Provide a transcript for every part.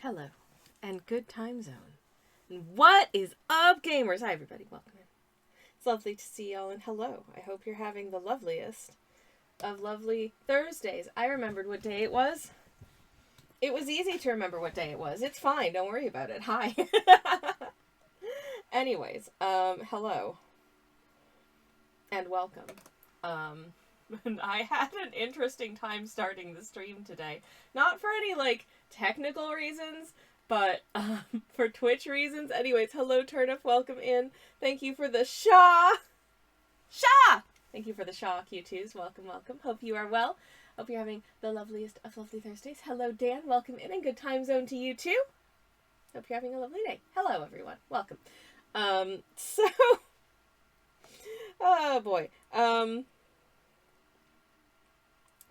Hello, and good time zone. And what is up, gamers? Hi, everybody. Welcome in. It's lovely to see y'all, and hello. I hope you're having the loveliest of lovely Thursdays. I remembered what day it was. It was easy to remember what day it was. It's fine. Don't worry about it. Hi. Anyways, hello. And welcome. I had an interesting time starting the stream today. Not for any, technical reasons, but for Twitch reasons. Anyways, hello, Turnip. Welcome in. Thank you for the Shaw! Thank you for the Shaw Q2s. Welcome, welcome. Hope you are well. Hope you're having the loveliest of lovely Thursdays. Hello, Dan. Welcome in, and good time zone to you, too. Hope you're having a lovely day. Hello, everyone. Welcome. Oh, boy.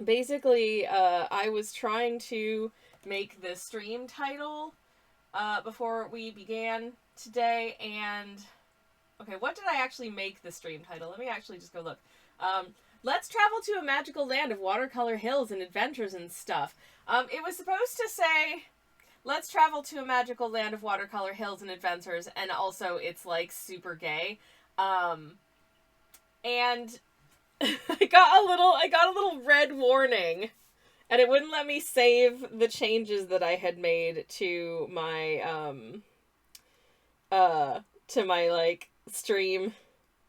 Basically, I was trying to make the stream title before we began today, and okay, what did I actually make the stream title? Let me actually just go look. Let's travel to a magical land of watercolor hills and adventures and stuff. It was supposed to say, let's travel to a magical land of watercolor hills and adventures, and also it's like super gay. And I got a little red warning, and it wouldn't let me save the changes that I had made to my stream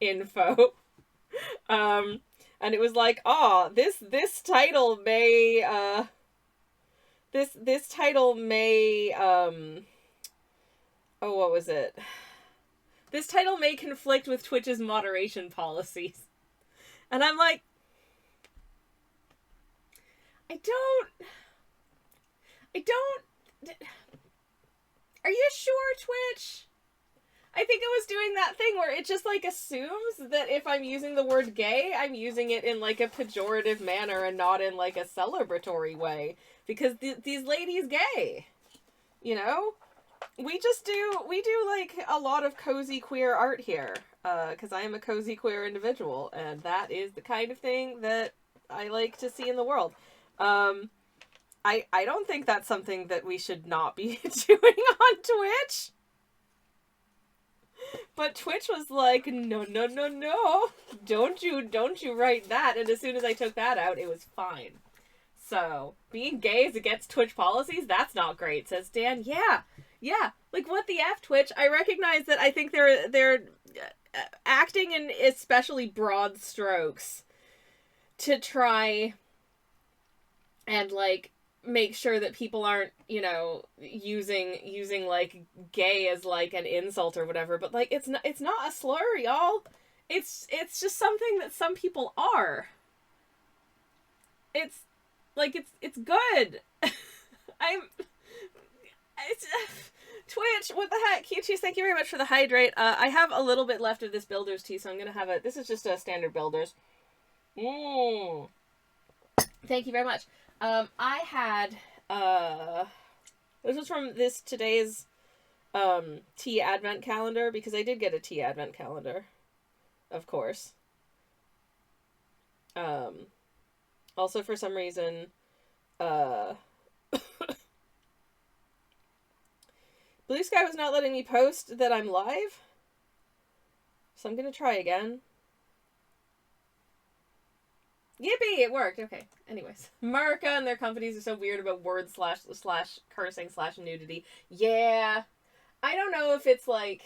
info. And it was like, this title may this title may what was it? This title may conflict with Twitch's moderation policies. And I'm like, I don't, are you sure, Twitch? I think it was doing that thing where it just, assumes that if I'm using the word gay, I'm using it in, a pejorative manner and not in, a celebratory way. Because these ladies gay, you know? We do a lot of cozy queer art here. Because I am a cozy queer individual, and that is the kind of thing that I like to see in the world. I don't think that's something that we should not be doing on Twitch. But Twitch was like, no, don't you write that. And as soon as I took that out, it was fine. So, being gay is against Twitch policies? That's not great, says Dan. Yeah. What the F, Twitch? I recognize that I think they're acting in especially broad strokes to try and make sure that people aren't, using gay as an insult or whatever, but it's not a slur, y'all. It's just something that some people are. It's good. Twitch, what the heck? Q2s, thank you very much for the hydrate. I have a little bit left of this Builder's tea, so I'm gonna have this is just a standard Builder's. Thank you very much. I had, this was from today's, tea advent calendar, because I did get a tea advent calendar, of course. Also for some reason, Blue Sky was not letting me post that I'm live, so I'm gonna try again. Yippee! It worked. Okay. Anyways, America and their companies are so weird about words slash cursing slash nudity. Yeah, I don't know if it's I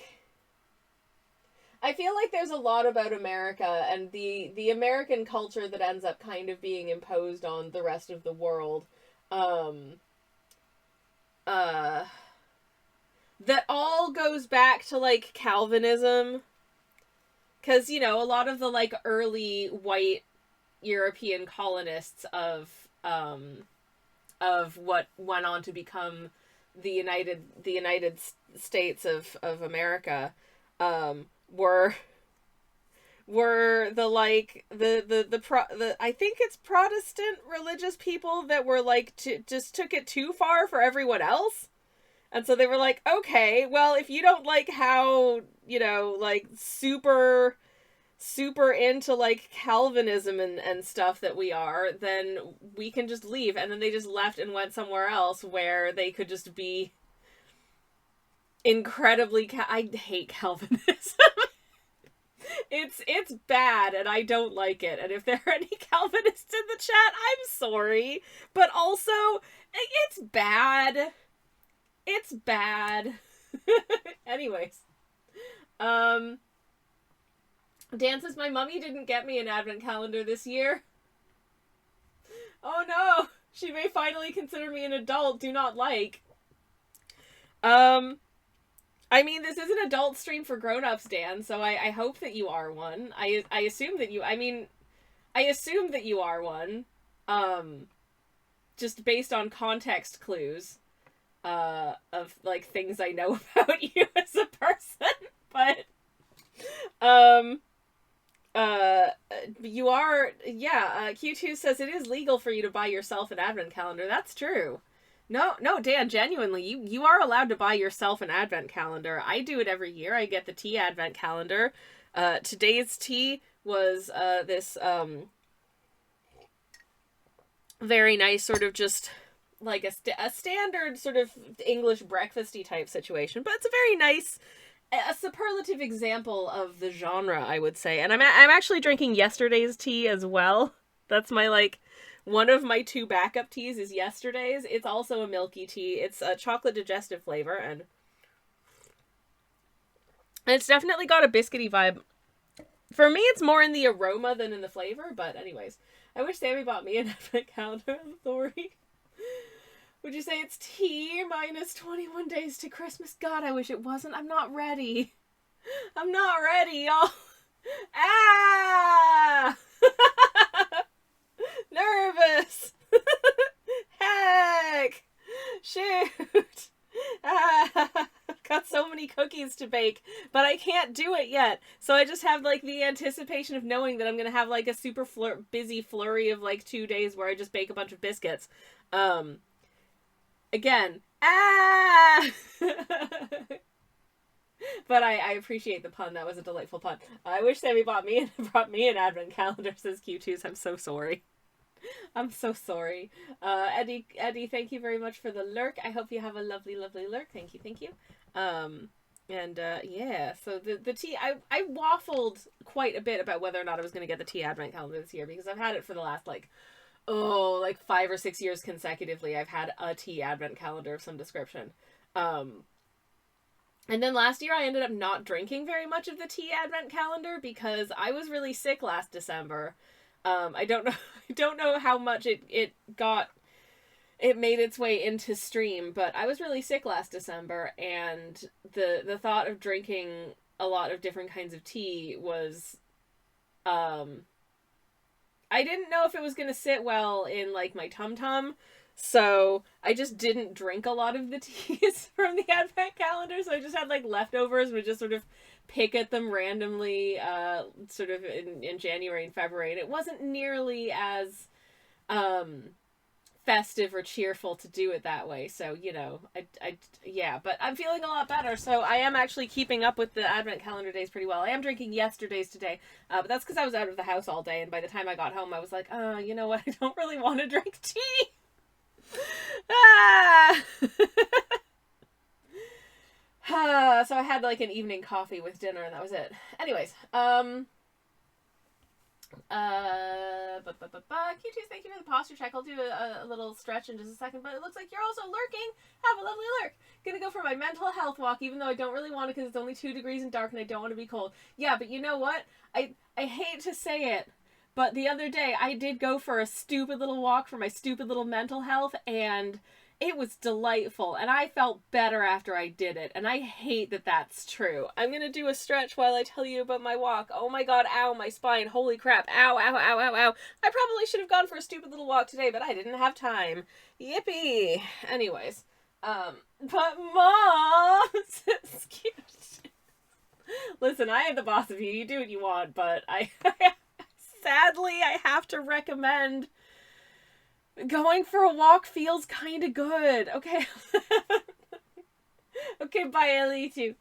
feel like there's a lot about America and the American culture that ends up kind of being imposed on the rest of the world. That all goes back to, Calvinism. Because, a lot of the, early white European colonists of what went on to become the United States of America, were the I think it's Protestant religious people that were just took it too far for everyone else. And so they were like, okay, well, if you don't like how, super into, Calvinism and stuff that we are, then we can just leave. And then they just left and went somewhere else where they could just be incredibly I hate Calvinism. It's bad and I don't like it. And if there are any Calvinists in the chat, I'm sorry. But also, it's bad. It's bad. Anyways. Dan says, my mummy didn't get me an advent calendar this year. Oh no! She may finally consider me an adult. Do not like. I mean, this is an adult stream for grown-ups, Dan, so I hope that you are one. I assume that you... I mean, I assume that you are one. Just based on context clues. Of, like, things I know about you as a person. But, you are... Yeah, Q2 says it is legal for you to buy yourself an advent calendar. That's true. No, Dan, genuinely, you are allowed to buy yourself an advent calendar. I do it every year. I get the tea advent calendar. Today's tea was this very nice sort of just like a standard sort of English breakfasty type situation, but it's a very nice, a superlative example of the genre, I would say. And I'm actually drinking yesterday's tea as well. That's my like... One of my 2 backup teas is yesterday's. It's also a milky tea. It's a chocolate digestive flavor, and it's definitely got a biscuity vibe. For me, it's more in the aroma than in the flavor, but anyways. I wish Sammy bought me an advent calendar. I'm sorry. Would you say it's tea minus 21 days to Christmas? God, I wish it wasn't. I'm not ready. I'm not ready, y'all. Ah! Nervous! Heck! Shoot! I've got so many cookies to bake, but I can't do it yet. So I just have, like, the anticipation of knowing that I'm gonna have, like, a super busy flurry of, like, 2 days where I just bake a bunch of biscuits. Again. Ah! But I appreciate the pun. That was a delightful pun. I wish Sammy brought me an advent calendar, says Q2s. I'm so sorry. I'm so sorry. Eddie, thank you very much for the lurk. I hope you have a lovely, lovely lurk. Thank you. Yeah, so the tea, I waffled quite a bit about whether or not I was going to get the tea advent calendar this year, because I've had it for the last, like 5 or 6 years consecutively. I've had a tea advent calendar of some description. And then last year I ended up not drinking very much of the tea advent calendar because I was really sick last December. I don't know how much it made its way into stream, but I was really sick last December, and the thought of drinking a lot of different kinds of tea was, I didn't know if it was gonna sit well in, like, my tum-tum, so I just didn't drink a lot of the teas from the advent calendar, so I just had, like, leftovers and would just sort of pick at them randomly, sort of in January and February, and it wasn't nearly as, festive or cheerful to do it that way, so, you know, yeah, but I'm feeling a lot better, so I am actually keeping up with the advent calendar days pretty well. I am drinking yesterday's today, but that's because I was out of the house all day, and by the time I got home, I was like, oh, you know what, I don't really want to drink tea! Ah! So I had, like, an evening coffee with dinner, and that was it. Anyways, Q2, thank you for the posture check. I'll do a little stretch in just a second, but it looks like you're also lurking. Have a lovely lurk. Gonna go for my mental health walk, even though I don't really want to because it's only 2 degrees and dark and I don't want to be cold. Yeah, but you know what? I hate to say it, but the other day I did go for a stupid little walk for my stupid little mental health, and it was delightful, and I felt better after I did it, and I hate that that's true. I'm gonna do a stretch while I tell you about my walk. Oh my god, ow, my spine, holy crap, ow, ow, ow, ow, ow. I probably should have gone for a stupid little walk today, but I didn't have time. Yippee! Anyways, but Mom, it's cute. Listen, I am the boss of you, you do what you want, but sadly, I have to recommend going for a walk feels kind of good. Okay. Okay, bye, Ellie, too.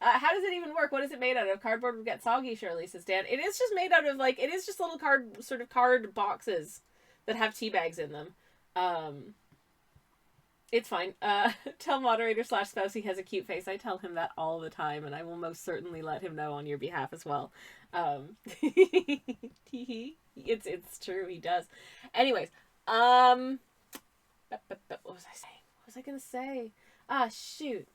How does it even work? What is it made out of? Cardboard would get soggy, surely, says Dan. It is just made out of, like, it is just little card boxes that have tea bags in them. It's fine. Tell moderator slash spouse he has a cute face. I tell him that all the time, and I will most certainly let him know on your behalf as well. It's true. He does. Anyways, what was I saying? What was I gonna say? Ah, shoot.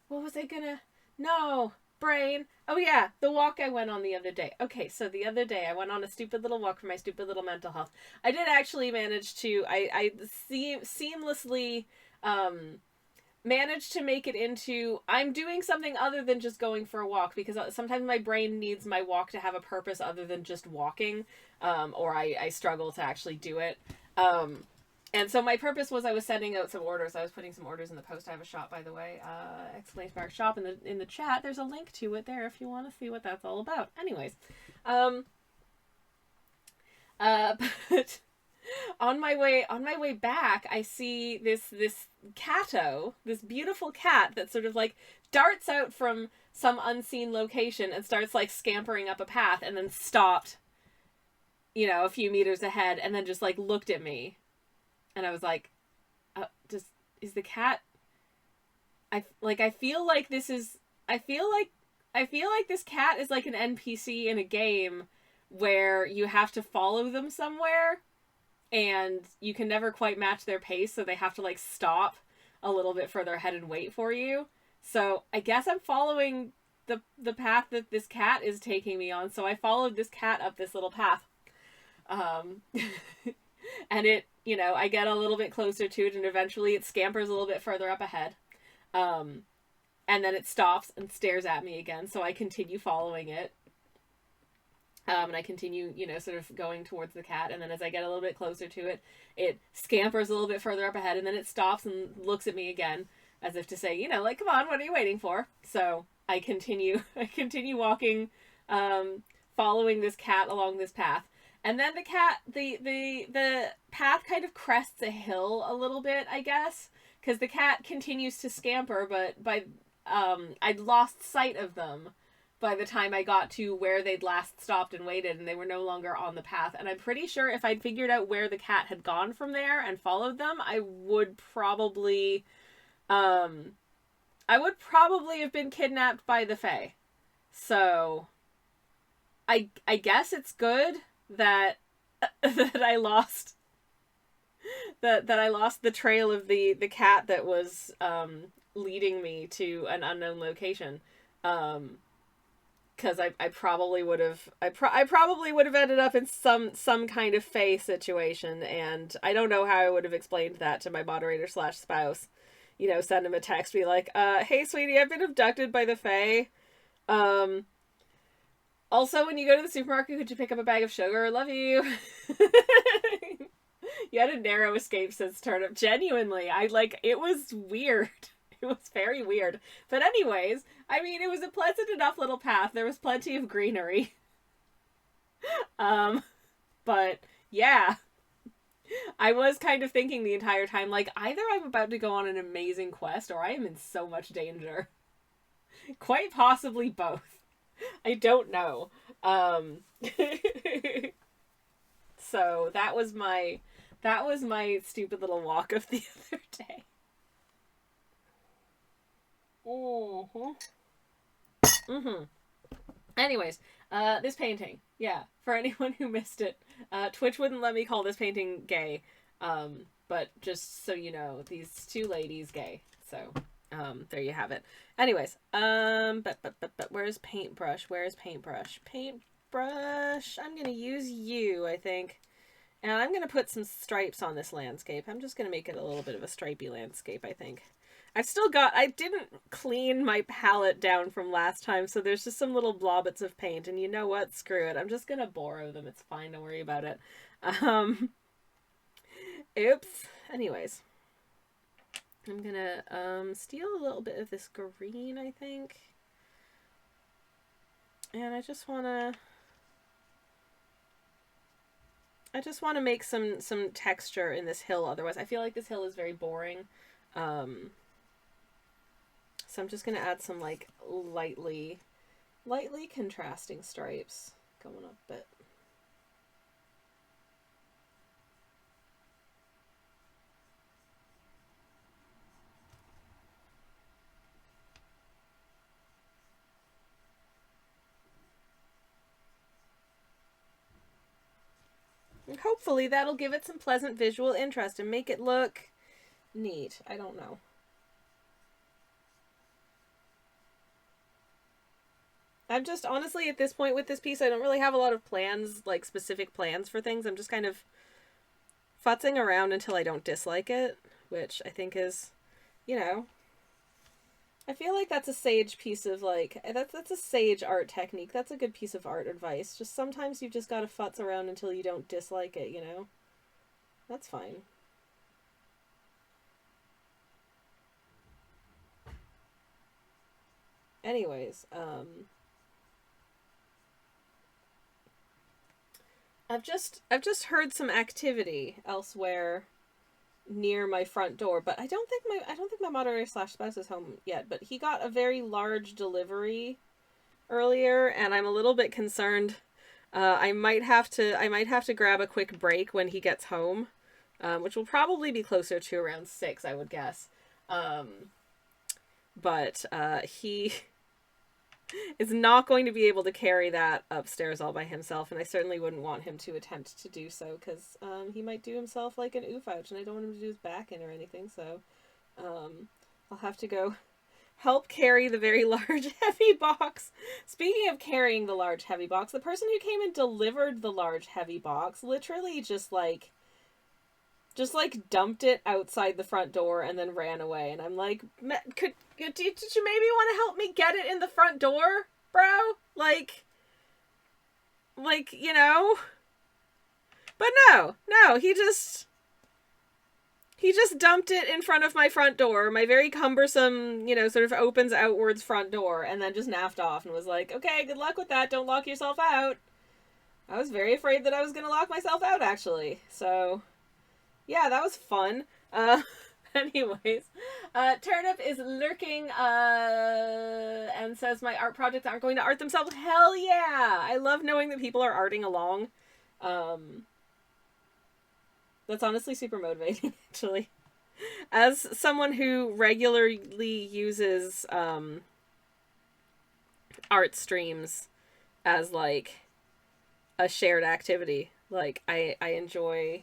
What was I gonna? No, brain. Oh yeah, the walk I went on the other day. Okay, so the other day I went on a stupid little walk for my stupid little mental health. I did actually manage to. Seamlessly managed to make it into I'm doing something other than just going for a walk, because sometimes my brain needs my walk to have a purpose other than just walking, or I struggle to actually do it. And so my purpose was I was sending out some orders. I was putting some orders in the post. I have a shop, by the way. Exclamation mark shop in the chat. There's a link to it there if you want to see what that's all about. Anyways, but on my way back, I see this catto, this beautiful cat that sort of like darts out from some unseen location and starts like scampering up a path, and then stopped, a few meters ahead, and then just like looked at me. And I was like, is the cat... I feel like this cat is like an NPC in a game where you have to follow them somewhere, and you can never quite match their pace, so they have to like stop a little bit further ahead and wait for you. So I guess I'm following the path that this cat is taking me on. So I followed this cat up this little path. And it, I get a little bit closer to it, and eventually it scampers a little bit further up ahead. And then it stops and stares at me again, so I continue following it. And I continue, sort of going towards the cat, and then as I get a little bit closer to it, it scampers a little bit further up ahead, and then it stops and looks at me again, as if to say, like, come on, what are you waiting for? So I continue walking, following this cat along this path. And then the path kind of crests a hill a little bit, I guess, because the cat continues to scamper, but I'd lost sight of them by the time I got to where they'd last stopped and waited, and they were no longer on the path. And I'm pretty sure if I'd figured out where the cat had gone from there and followed them, I would probably have been kidnapped by the Fae. So I guess it's good that I lost that I lost the trail of the cat that was leading me to an unknown location, because I probably would have ended up in some kind of Fae situation, and I don't know how I would have explained that to my moderator slash spouse. Send him a text, be like, hey sweetie, I've been abducted by the Fae. Also, when you go to the supermarket, could you pick up a bag of sugar? Love you. You had a narrow escape, says Turnip. Genuinely, it was weird. It was very weird. But anyways, it was a pleasant enough little path. There was plenty of greenery. But yeah. I was kind of thinking the entire time, like, either I'm about to go on an amazing quest, or I am in so much danger. Quite possibly both. I don't know. So that was my stupid little walk of the other day. Anyways, this painting. Yeah, for anyone who missed it, Twitch wouldn't let me call this painting gay. But just so you know, these two ladies gay. So, there you have it. Anyways, but where's paintbrush? Paintbrush? I'm gonna use you, I think. And I'm gonna put some stripes on this landscape. I'm just gonna make it a little bit of a stripy landscape, I think. I didn't clean my palette down from last time, so there's just some little blobbits of paint, and you know what? Screw it. I'm just gonna borrow them. It's fine, don't worry about it. Oops. Anyways. I'm gonna steal a little bit of this green, I think. And I just wanna make some texture in this hill, otherwise I feel like this hill is very boring. So I'm just gonna add some like lightly contrasting stripes going up a bit. hopefully that'll give it some pleasant visual interest and make it look neat. I don't know. I'm just, honestly, at this point with this piece, I don't really have a lot of plans, like specific plans for things. I'm just kind of futzing around until I don't dislike it, which I think is, you know, I feel like that's a sage piece of, like, that's a sage art technique. That's a good piece of art advice. Just sometimes you've just got to futz around until you don't dislike it, you know? That's fine. Anyways, I've just heard some activity elsewhere near my front door, but I don't think my moderator slash spouse is home yet, but he got a very large delivery earlier, and I'm a little bit concerned. I might have to grab a quick break when he gets home, which will probably be closer to around 6, I would guess. But he is not going to be able to carry that upstairs all by himself, and I certainly wouldn't want him to attempt to do so, because he might do himself like an oof ouch, and I don't want him to do his back in or anything, so I'll have to go help carry the very large heavy box. Speaking of carrying the large heavy box, the person who came and delivered the large heavy box literally just dumped it outside the front door and then ran away. And I'm like, did you maybe want to help me get it in the front door, bro? Like, you know? But no, he just dumped it in front of my front door, my very cumbersome, you know, sort of opens outwards front door, and then just naffed off and was like, okay, good luck with that, don't lock yourself out. I was very afraid that I was going to lock myself out, actually. So, yeah, that was fun. Anyways, Turnip is lurking, and says my art projects aren't going to art themselves. Hell yeah! I love knowing that people are arting along. That's honestly super motivating, actually. As someone who regularly uses, art streams as, like, a shared activity. Like, I enjoy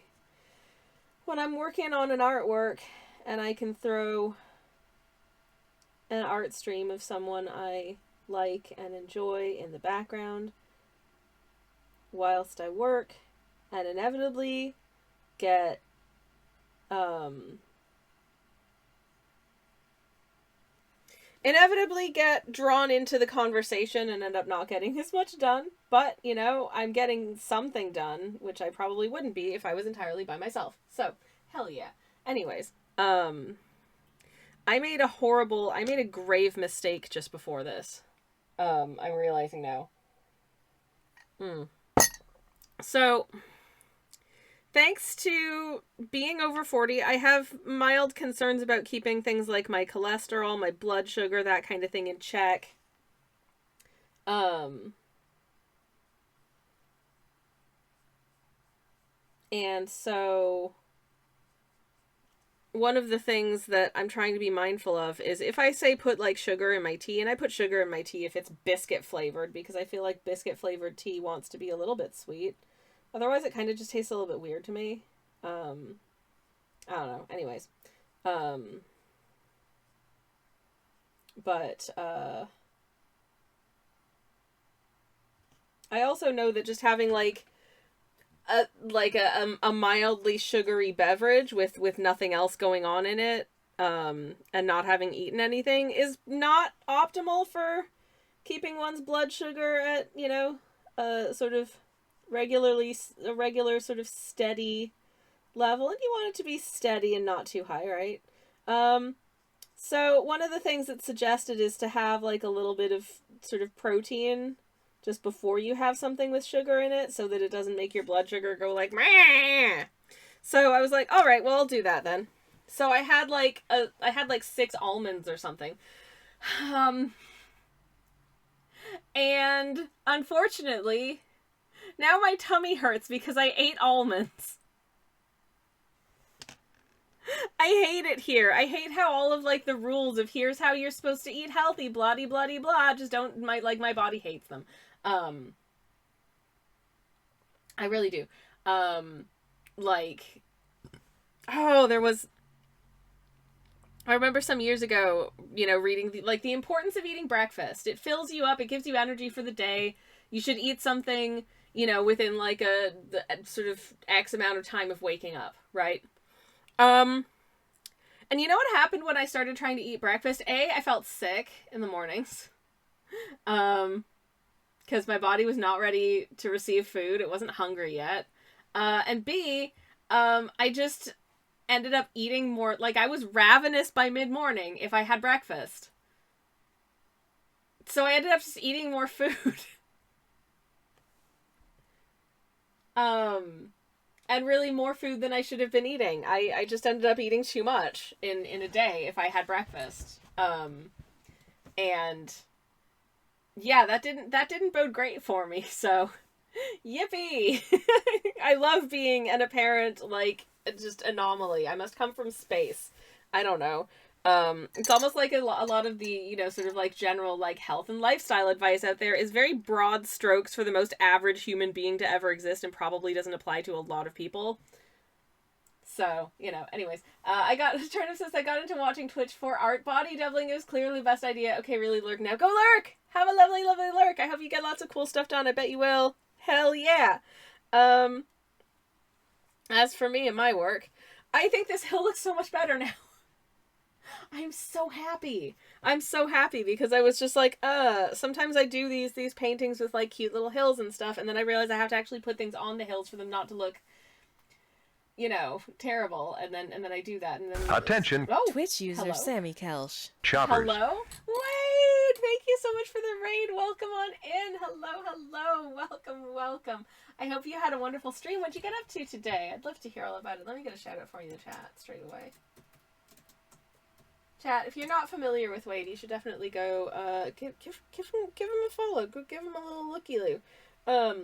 when I'm working on an artwork and I can throw an art stream of someone I like and enjoy in the background whilst I work, and inevitably get drawn into the conversation and end up not getting as much done. But, you know, I'm getting something done, which I probably wouldn't be if I was entirely by myself. So, hell yeah. Anyways, I made a grave mistake just before this. I'm realizing now. So, thanks to being over 40, I have mild concerns about keeping things like my cholesterol, my blood sugar, that kind of thing in check. And so one of the things that I'm trying to be mindful of is if I say put, like, sugar in my tea, and I put sugar in my tea if it's biscuit flavored, because I feel like biscuit flavored tea wants to be a little bit sweet. Otherwise, it kind of just tastes a little bit weird to me. I don't know. Anyways. But, I also know that just having, like, a mildly sugary beverage with nothing else going on in it, and not having eaten anything is not optimal for keeping one's blood sugar at, you know, a regular sort of steady level, and you want it to be steady and not too high, right? So one of the things that's suggested is to have, like, a little bit of sort of protein just before you have something with sugar in it, so that it doesn't make your blood sugar go like, meh. So I was like, all right, well, I'll do that then. So I had like 6 almonds or something. And unfortunately, now my tummy hurts because I ate almonds. I hate it here. I hate how all of, like, the rules of here's how you're supposed to eat healthy, blah, blah, blah, blah, just don't, my body hates them. I really do. like, oh, there was, I remember some years ago, you know, reading the importance of eating breakfast. It fills you up. It gives you energy for the day. You should eat something, you know, within like the sort of X amount of time of waking up, right? And you know what happened when I started trying to eat breakfast? I felt sick in the mornings. Because my body was not ready to receive food. It wasn't hungry yet. And B, I just ended up eating more. Like, I was ravenous by mid-morning if I had breakfast. So I ended up just eating more food. And really more food than I should have been eating. I just ended up eating too much in a day if I had breakfast. And yeah, that didn't bode great for me. So, yippee! I love being an apparent, like, just anomaly. I must come from space. I don't know. It's almost like a lot of the, you know, sort of like general like health and lifestyle advice out there is very broad strokes for the most average human being to ever exist and probably doesn't apply to a lot of people. So, you know, anyways, Turnip says, I got into watching Twitch for art body doubling. It was clearly the best idea. Okay, really lurk now. Go lurk! Have a lovely, lovely lurk. I hope you get lots of cool stuff done. I bet you will. Hell yeah. As for me and my work, I think this hill looks so much better now. I'm so happy. I'm so happy because I was just like, sometimes I do these paintings with like cute little hills and stuff, and then I realize I have to actually put things on the hills for them not to look, you know, terrible, and then I do that, and then attention. Oh, Twitch user hello. Sammy Kelsch. Choppers. Hello? Wait, thank you so much for the raid. Welcome on in. Hello. Welcome. I hope you had a wonderful stream. What'd you get up to today? I'd love to hear all about it. Let me get a shout out for you in the chat straight away. Chat, if you're not familiar with Wade, you should definitely go give him a follow. Go give him a little looky-loo. But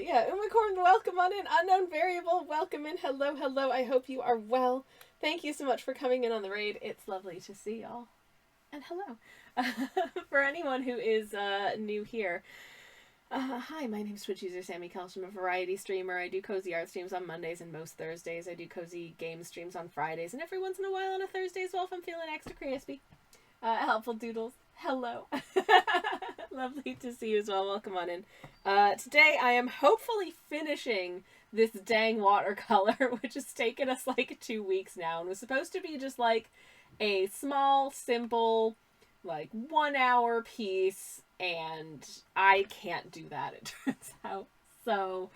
yeah, Umacorn, welcome on in. Unknown Variable, welcome in. Hello. I hope you are well. Thank you so much for coming in on the raid. It's lovely to see y'all. And hello. For anyone who is new here, hi, my name's Twitch user Sammy Kelsh. I'm a variety streamer. I do cozy art streams on Mondays and most Thursdays. I do cozy game streams on Fridays, and every once in a while on a Thursday as well if I'm feeling extra crispy. Helpful Doodles, hello. Lovely to see you as well. Welcome on in. Today I am hopefully finishing this dang watercolor, which has taken us like 2 weeks now, and was supposed to be just like a small, simple, like 1 hour piece, and I can't do that, it turns out. So,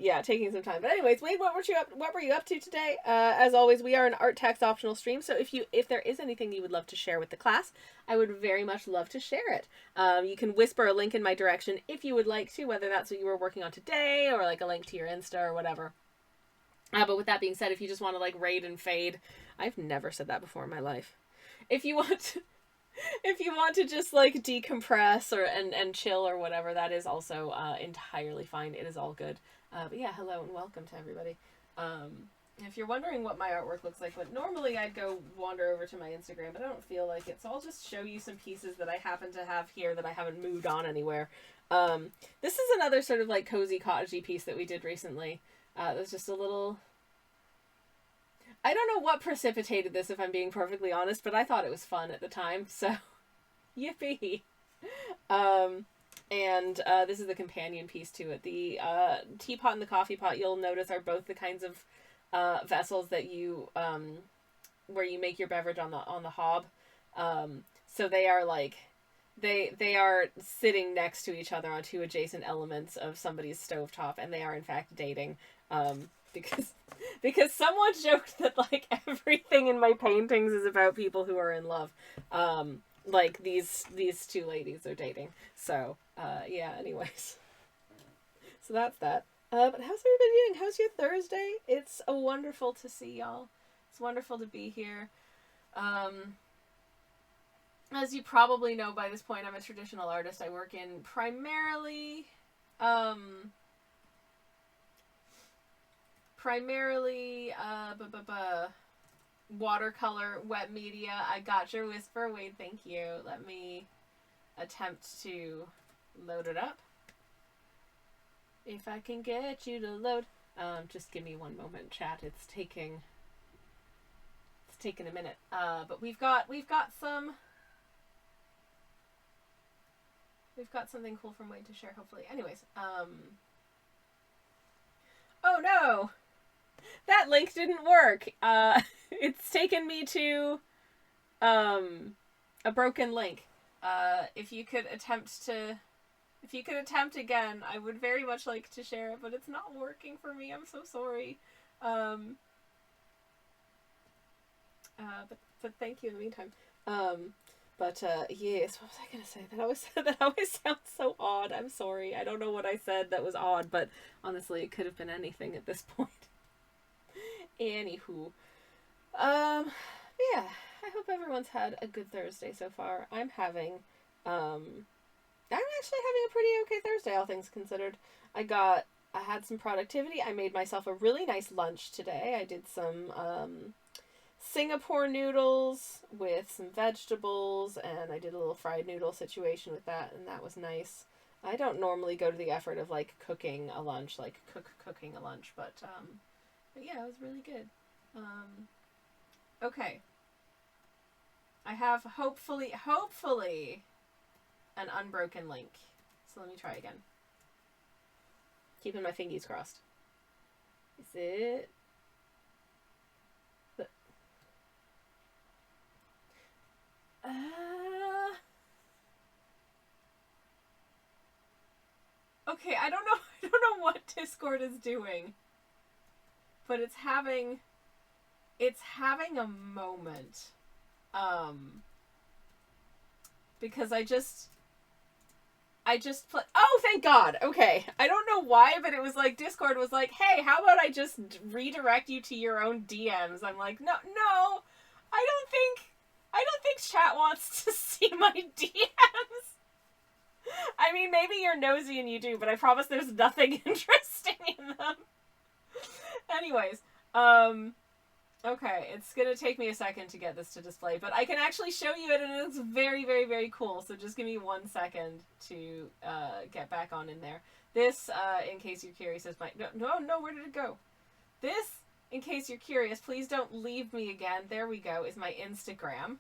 yeah, taking some time. But anyways, Wade, what were you up to today? As always, we are an art text optional stream, so if there is anything you would love to share with the class, I would very much love to share it. You can whisper a link in my direction if you would like to, whether that's what you were working on today, or like a link to your Insta or whatever. But with that being said, if you just want to like raid and fade, I've never said that before in my life. If you want to just like decompress and chill or whatever, that is also entirely fine. It is all good. But yeah, hello and welcome to everybody. If you're wondering what my artwork looks like, but normally I'd go wander over to my Instagram, but I don't feel like it, so I'll just show you some pieces that I happen to have here that I haven't moved on anywhere. This is another sort of like cozy cottagey piece that we did recently. It was just a little... I don't know what precipitated this, if I'm being perfectly honest, but I thought it was fun at the time, so yippee. This is the companion piece to it. The teapot and the coffee pot, you'll notice, are both the kinds of vessels that you where you make your beverage on the hob. So they are like they are sitting next to each other on two adjacent elements of somebody's stovetop, and they are in fact dating. Because someone joked that like everything in my paintings is about people who are in love. Like these two ladies are dating. So yeah, anyways. So that's that. But how's everybody doing? How's your Thursday? It's wonderful to see y'all. It's wonderful to be here. As you probably know by this point, I'm a traditional artist. I work in primarily watercolor, wet media. I got your whisper, Wade, thank you. Let me attempt to load it up. If I can get you to load. Just give me one moment, chat. It's taking a minute. But we've got something cool from Wade to share, hopefully. Anyways, oh no! That link didn't work. It's taken me to a broken link. If you could attempt again, I would very much like to share it, but it's not working for me. I'm so sorry. But thank you in the meantime. Yes, what was I gonna say? That always sounds so odd. I'm sorry. I don't know what I said that was odd, but honestly, it could have been anything at this point. Anywho, yeah. I hope everyone's had a good Thursday so far. I'm actually having a pretty okay Thursday, all things considered. I had some productivity. I made myself a really nice lunch today. I did some Singapore noodles with some vegetables, and I did a little fried noodle situation with that, and that was nice. I don't normally go to the effort of like cooking a lunch, but yeah, it was really good. Okay. I have hopefully an unbroken link. So let me try again. Keeping my fingies crossed. Is it? Okay, I don't know what Discord is doing. But it's having a moment. Because I just oh, thank God. Okay. I don't know why, but it was like Discord was like, "Hey, how about I just redirect you to your own DMs?" I'm like, "No. I don't think chat wants to see my DMs." I mean, maybe you're nosy and you do, but I promise there's nothing interesting in them. Anyways, okay, it's gonna take me a second to get this to display, but I can actually show you it, and it's very, very, very cool, so just give me 1 second to get back on in there. This, in case you're curious, is my... No, where did it go? This, in case you're curious, please don't leave me again, there we go, is my Instagram.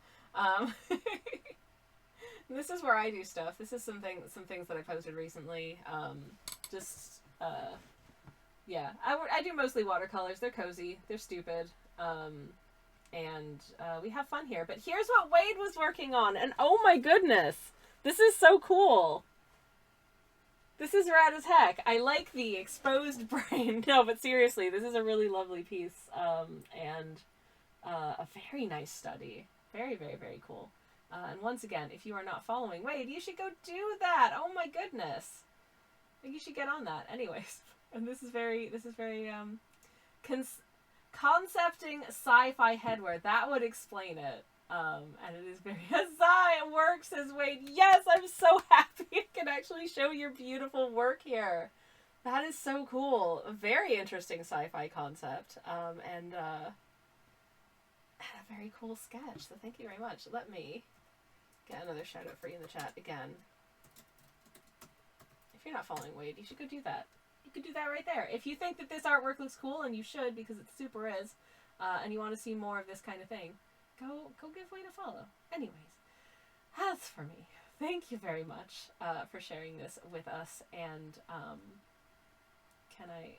This is where I do stuff. This is some things that I posted recently. Yeah, I do mostly watercolors. They're cozy. They're stupid. And we have fun here. But here's what Wade was working on. And oh my goodness. This is so cool. This is rad as heck. I like the exposed brain. No, but seriously, this is a really lovely piece. And a very nice study. Very, very, very cool. And once again, if you are not following Wade, you should go do that. Oh my goodness. You should get on that. Anyways. And this is very concepting sci-fi headwear. That would explain it. And it is very huzzah, it works, says Wade. Yes, I'm so happy I can actually show your beautiful work here. That is so cool. A very interesting sci-fi concept. And a very cool sketch. So thank you very much. Let me get another shout out for you in the chat again. If you're not following Wade, you should go do that. You could do that right there. If you think that this artwork looks cool, and you should because it super is, and you want to see more of this kind of thing, go give Wade a follow. Anyways, that's for me. Thank you very much for sharing this with us. And can I?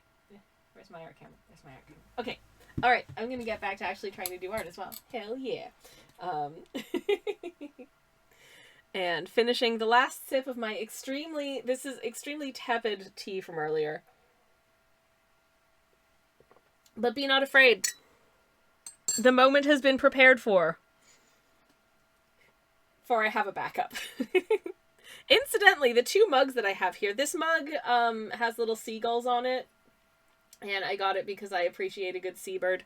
Where's my art camera? There's my art camera. Okay. All right. I'm gonna get back to actually trying to do art as well. Hell yeah. And finishing the last sip of my extremely tepid tea from earlier. But be not afraid. The moment has been prepared for. For I have a backup. Incidentally, the 2 mugs that I have here, this mug has little seagulls on it. And I got it because I appreciate a good seabird.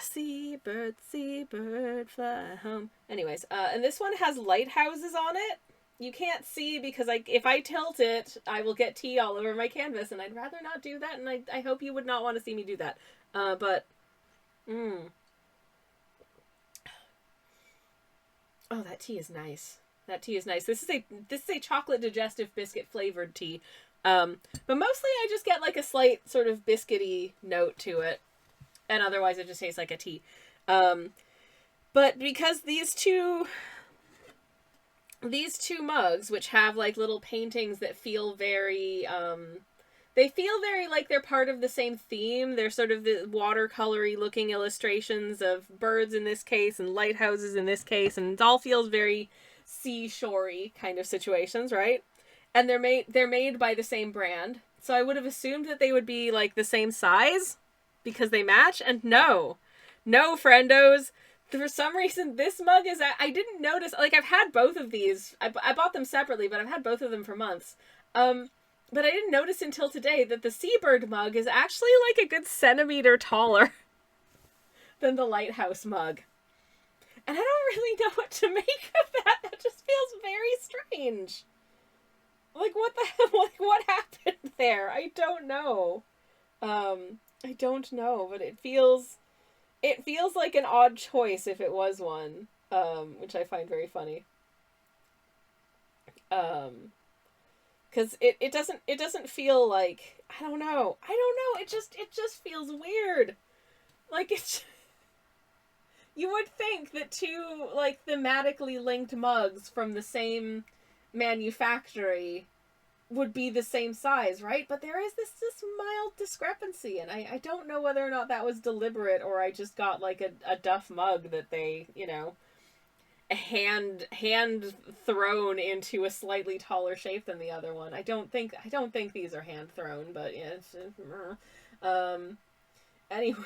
Seabird, seabird, fly home. Anyways, and this one has lighthouses on it. You can't see because if I tilt it, I will get tea all over my canvas, and I'd rather not do that, and I hope you would not want to see me do that. Oh, that tea is nice. That tea is nice. This is a chocolate digestive biscuit flavored tea. But mostly I just get like a slight sort of biscuity note to it. And otherwise it just tastes like a tea. But because these two mugs, which have like little paintings that feel very, they feel very like they're part of the same theme. They're sort of the watercolory looking illustrations of birds in this case and lighthouses in this case, and it all feels very seashorey kind of situations, right? And they're made by the same brand. So I would have assumed that they would be like the same size because they match, and no, friendos. For some reason, this mug is... I didn't notice... Like, I've had both of these. I bought them separately, but I've had both of them for months. But I didn't notice until today that the Seabird mug is actually, like, a good centimeter taller than the Lighthouse mug. And I don't really know what to make of that. That just feels very strange. Like, what the hell? Like, what happened there? I don't know. I don't know, but it feels like an odd choice if it was one, which I find very funny. Because it doesn't feel like, I don't know, it just feels weird. Like, it's, you would think that two, like, thematically linked mugs from the same manufactory would be the same size, right? But there is this mild discrepancy, and I don't know whether or not that was deliberate or I just got like a Duff mug that they, you know, hand thrown into a slightly taller shape than the other one. I don't think these are hand thrown, but yeah. Anyways,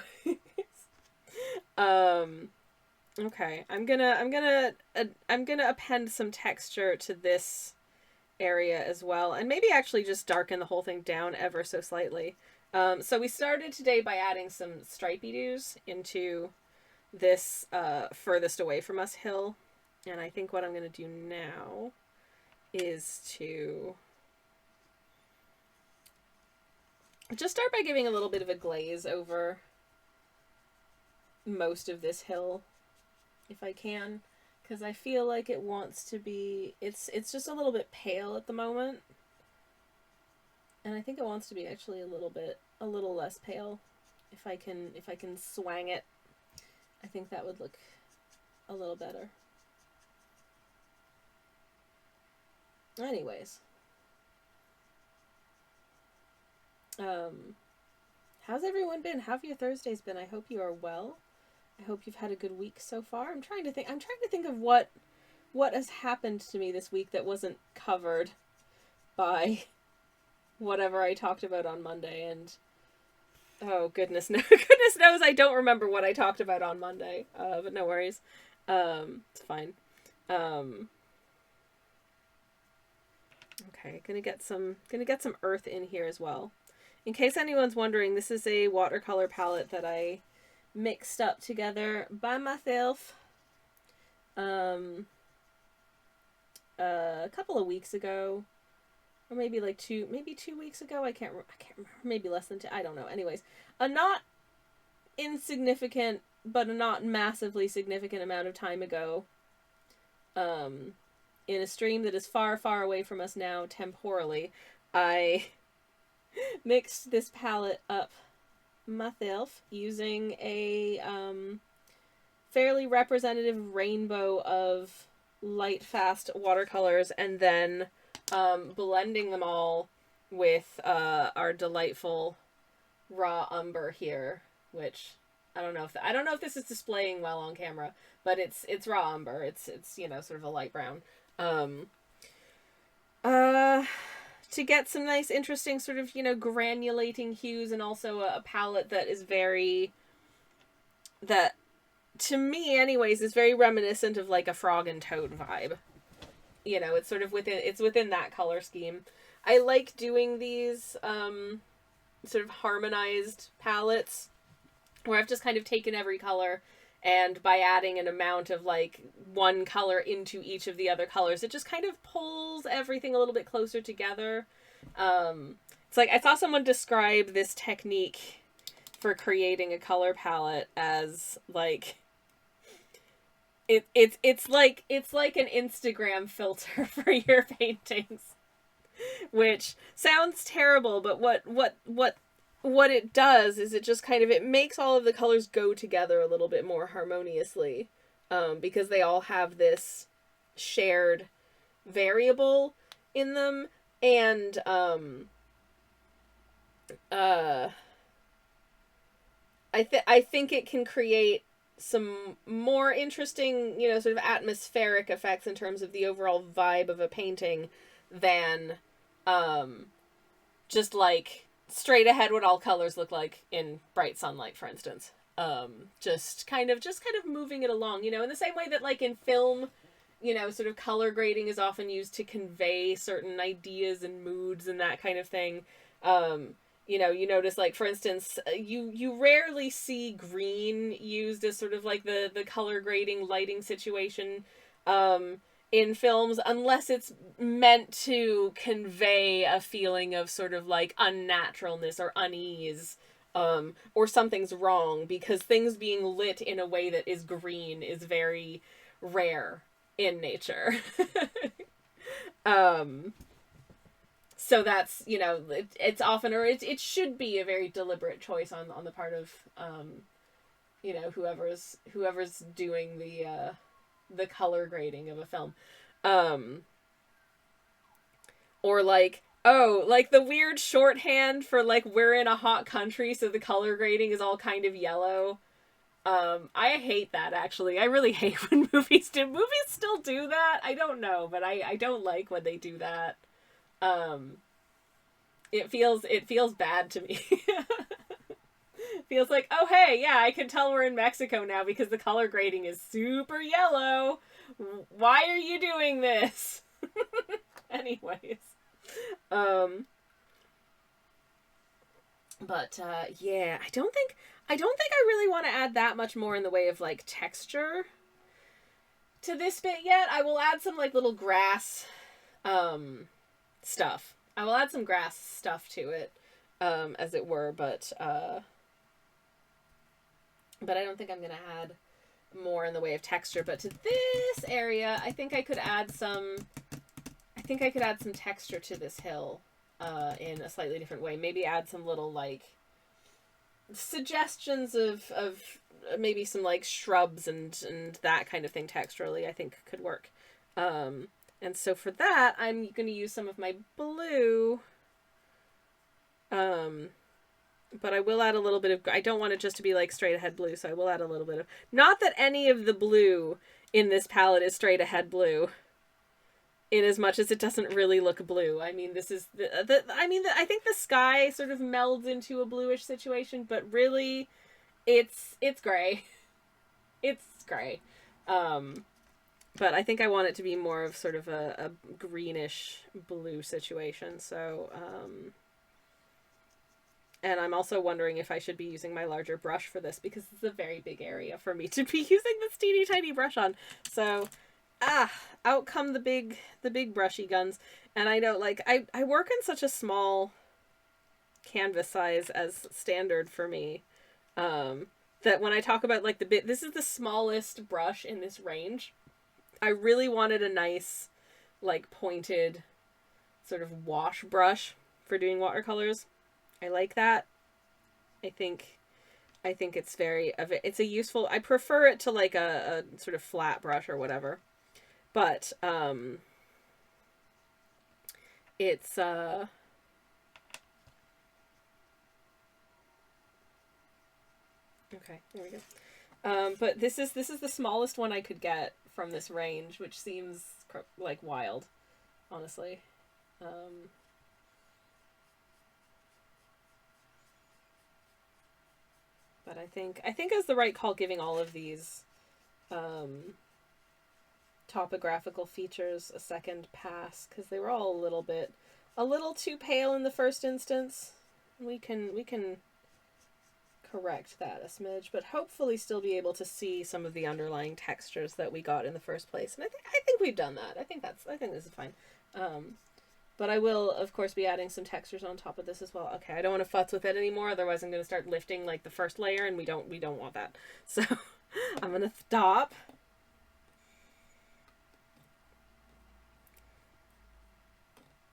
okay, I'm gonna append some texture to this area as well, and maybe actually just darken the whole thing down ever so slightly. So we started today by adding some stripey doos into this furthest away from us hill, and I think what I'm going to do now is to just start by giving a little bit of a glaze over most of this hill, if I can. Because I feel like it wants to be... It's just a little bit pale at the moment. And I think it wants to be actually a little less pale. If I can swang it, I think that would look a little better. Anyways. How's everyone been? How have your Thursdays been? I hope you are well. I hope you've had a good week so far. I'm trying to think of what has happened to me this week that wasn't covered by whatever I talked about on Monday, and oh goodness knows I don't remember what I talked about on Monday. But no worries. It's fine. Okay, gonna get some earth in here as well. In case anyone's wondering, this is a watercolor palette that I mixed up together by myself a couple of weeks ago, or maybe like 2 weeks ago. I can't remember, maybe less than 2, I don't know. Anyways, a not insignificant but a not massively significant amount of time ago, in a stream that is far, far away from us now temporally, I mixed this palette up myself using a fairly representative rainbow of light fast watercolors, and then blending them all with our delightful raw umber here, which I don't know if this is displaying well on camera, but it's raw umber. It's you know, sort of a light brown. To get some nice, interesting sort of, you know, granulating hues, and also a palette that is that to me anyways is very reminiscent of like a Frog and Toad vibe. You know, it's sort of within that color scheme. I like doing these sort of harmonized palettes where I've just kind of taken every color, and by adding an amount of like one color into each of the other colors, it just kind of pulls everything a little bit closer together. It's like I saw someone describe this technique for creating a color palette as like it's like an Instagram filter for your paintings, which sounds terrible, but what it does is it just kind of, it makes all of the colors go together a little bit more harmoniously, because they all have this shared variable in them, and uh I think it can create some more interesting, sort of atmospheric effects in terms of the overall vibe of a painting than um just like straight ahead what all colors look like in bright sunlight, for instance. Just kind of moving it along, in the same way that, like, in film, sort of color grading is often used to convey certain ideas and moods and that kind of thing. You notice, like, for instance, you rarely see green used as sort of like the color grading lighting situation in films, unless it's meant to convey a feeling of sort of like unnaturalness or unease, or something's wrong, because things being lit in a way that is green is very rare in nature. um, so that's, it's often, or it should be a very deliberate choice on the part of, whoever's doing the color grading of a film. Um, or like, oh, like the weird shorthand for, like, we're in a hot country, so the color grading is all kind of yellow. I hate that, actually. I really hate when movies still do that. I don't know, but I don't like when they do that. Um, it feels bad to me. Feels like, oh hey, yeah, I can tell we're in Mexico now because the color grading is super yellow. Why are you doing this? Anyways. Um but yeah, I don't think I really want to add that much more in the way of, like, texture to this bit yet. I will add some, like, little grass stuff. I will add some grass stuff to it, as it were, but I don't think I'm going to add more in the way of texture. But to this area, I think I could add some texture to this hill, in a slightly different way. Maybe add some little, like, suggestions of maybe some, like, shrubs and that kind of thing texturally, I think could work. And so for that, I'm going to use some of my blue. But I will add a little bit of, I don't want it just to be, like, straight ahead blue, so I will add a little bit of, not that any of the blue in this palette is straight ahead blue, in as much as it doesn't really look blue. I mean, this is I think the sky sort of melds into a bluish situation, but really it's gray. It's gray. But I think I want it to be more of sort of a greenish blue situation. So, and I'm also wondering if I should be using my larger brush for this, because it's a very big area for me to be using this teeny tiny brush on. So, out come the big brushy guns. And I know, like, I work in such a small canvas size as standard for me, that when I talk about, like, this is the smallest brush in this range. I really wanted a nice, like, pointed sort of wash brush for doing watercolors. I like that. I think it's it's a useful, I prefer it to, like, a sort of flat brush or whatever. But, it's, okay, there we go. But this is the smallest one I could get from this range, which seems, like, wild, honestly. But I think it was the right call, giving all of these topographical features a second pass, because they were all a little too pale in the first instance. We can correct that a smidge, but hopefully still be able to see some of the underlying textures that we got in the first place. And I think we've done that. I think this is fine. But I will, of course, be adding some textures on top of this as well. Okay, I don't want to futz with it anymore, otherwise I'm going to start lifting, like, the first layer, and we don't want that. So I'm going to stop.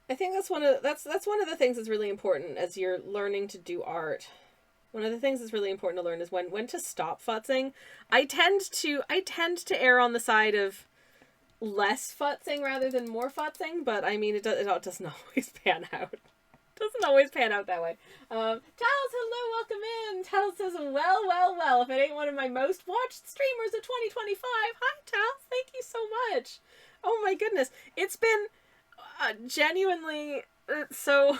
I think that's one of the things that's really important as you're learning to do art. One of the things that's really important to learn is when to stop futzing. I tend to err on the side of less futzing rather than more futzing, but I mean it doesn't always pan out. Doesn't always pan out that way. Tals, hello, welcome in. Tals says, well, if it ain't one of my most watched streamers of 2025. Hi, Tals, thank you so much. Oh my goodness. It's been genuinely so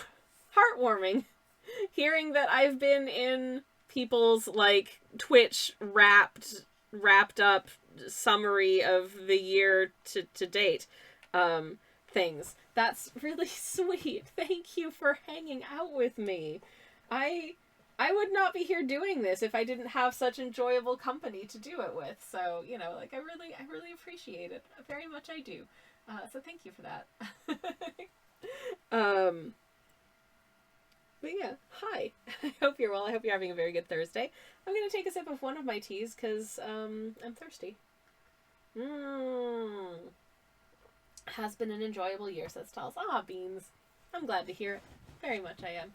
heartwarming hearing that I've been in people's, like, Twitch wrapped up summary of the year to date things. That's really sweet. Thank you for hanging out with me. I would not be here doing this if I didn't have such enjoyable company to do it with. So, you know, like, I really appreciate it. Very much I do. So thank you for that. But yeah, hi. I hope you're well. I hope you're having a very good Thursday. I'm going to take a sip of one of my teas because I'm thirsty. Has been an enjoyable year, says Tals. Ah, beans. I'm glad to hear it. Very much I am.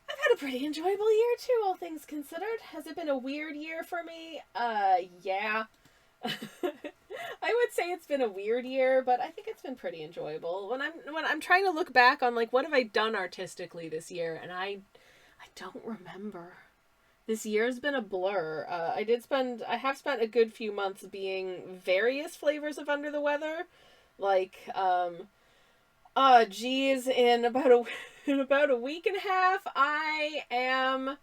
I've had a pretty enjoyable year too, all things considered. Has it been a weird year for me? Yeah. I would say it's been a weird year, but I think it's been pretty enjoyable. When I'm trying to look back on, like, what have I done artistically this year, and I don't remember. This year's been a blur. I have spent a good few months being various flavors of under the weather. Like, geez, in about a week and a half, I am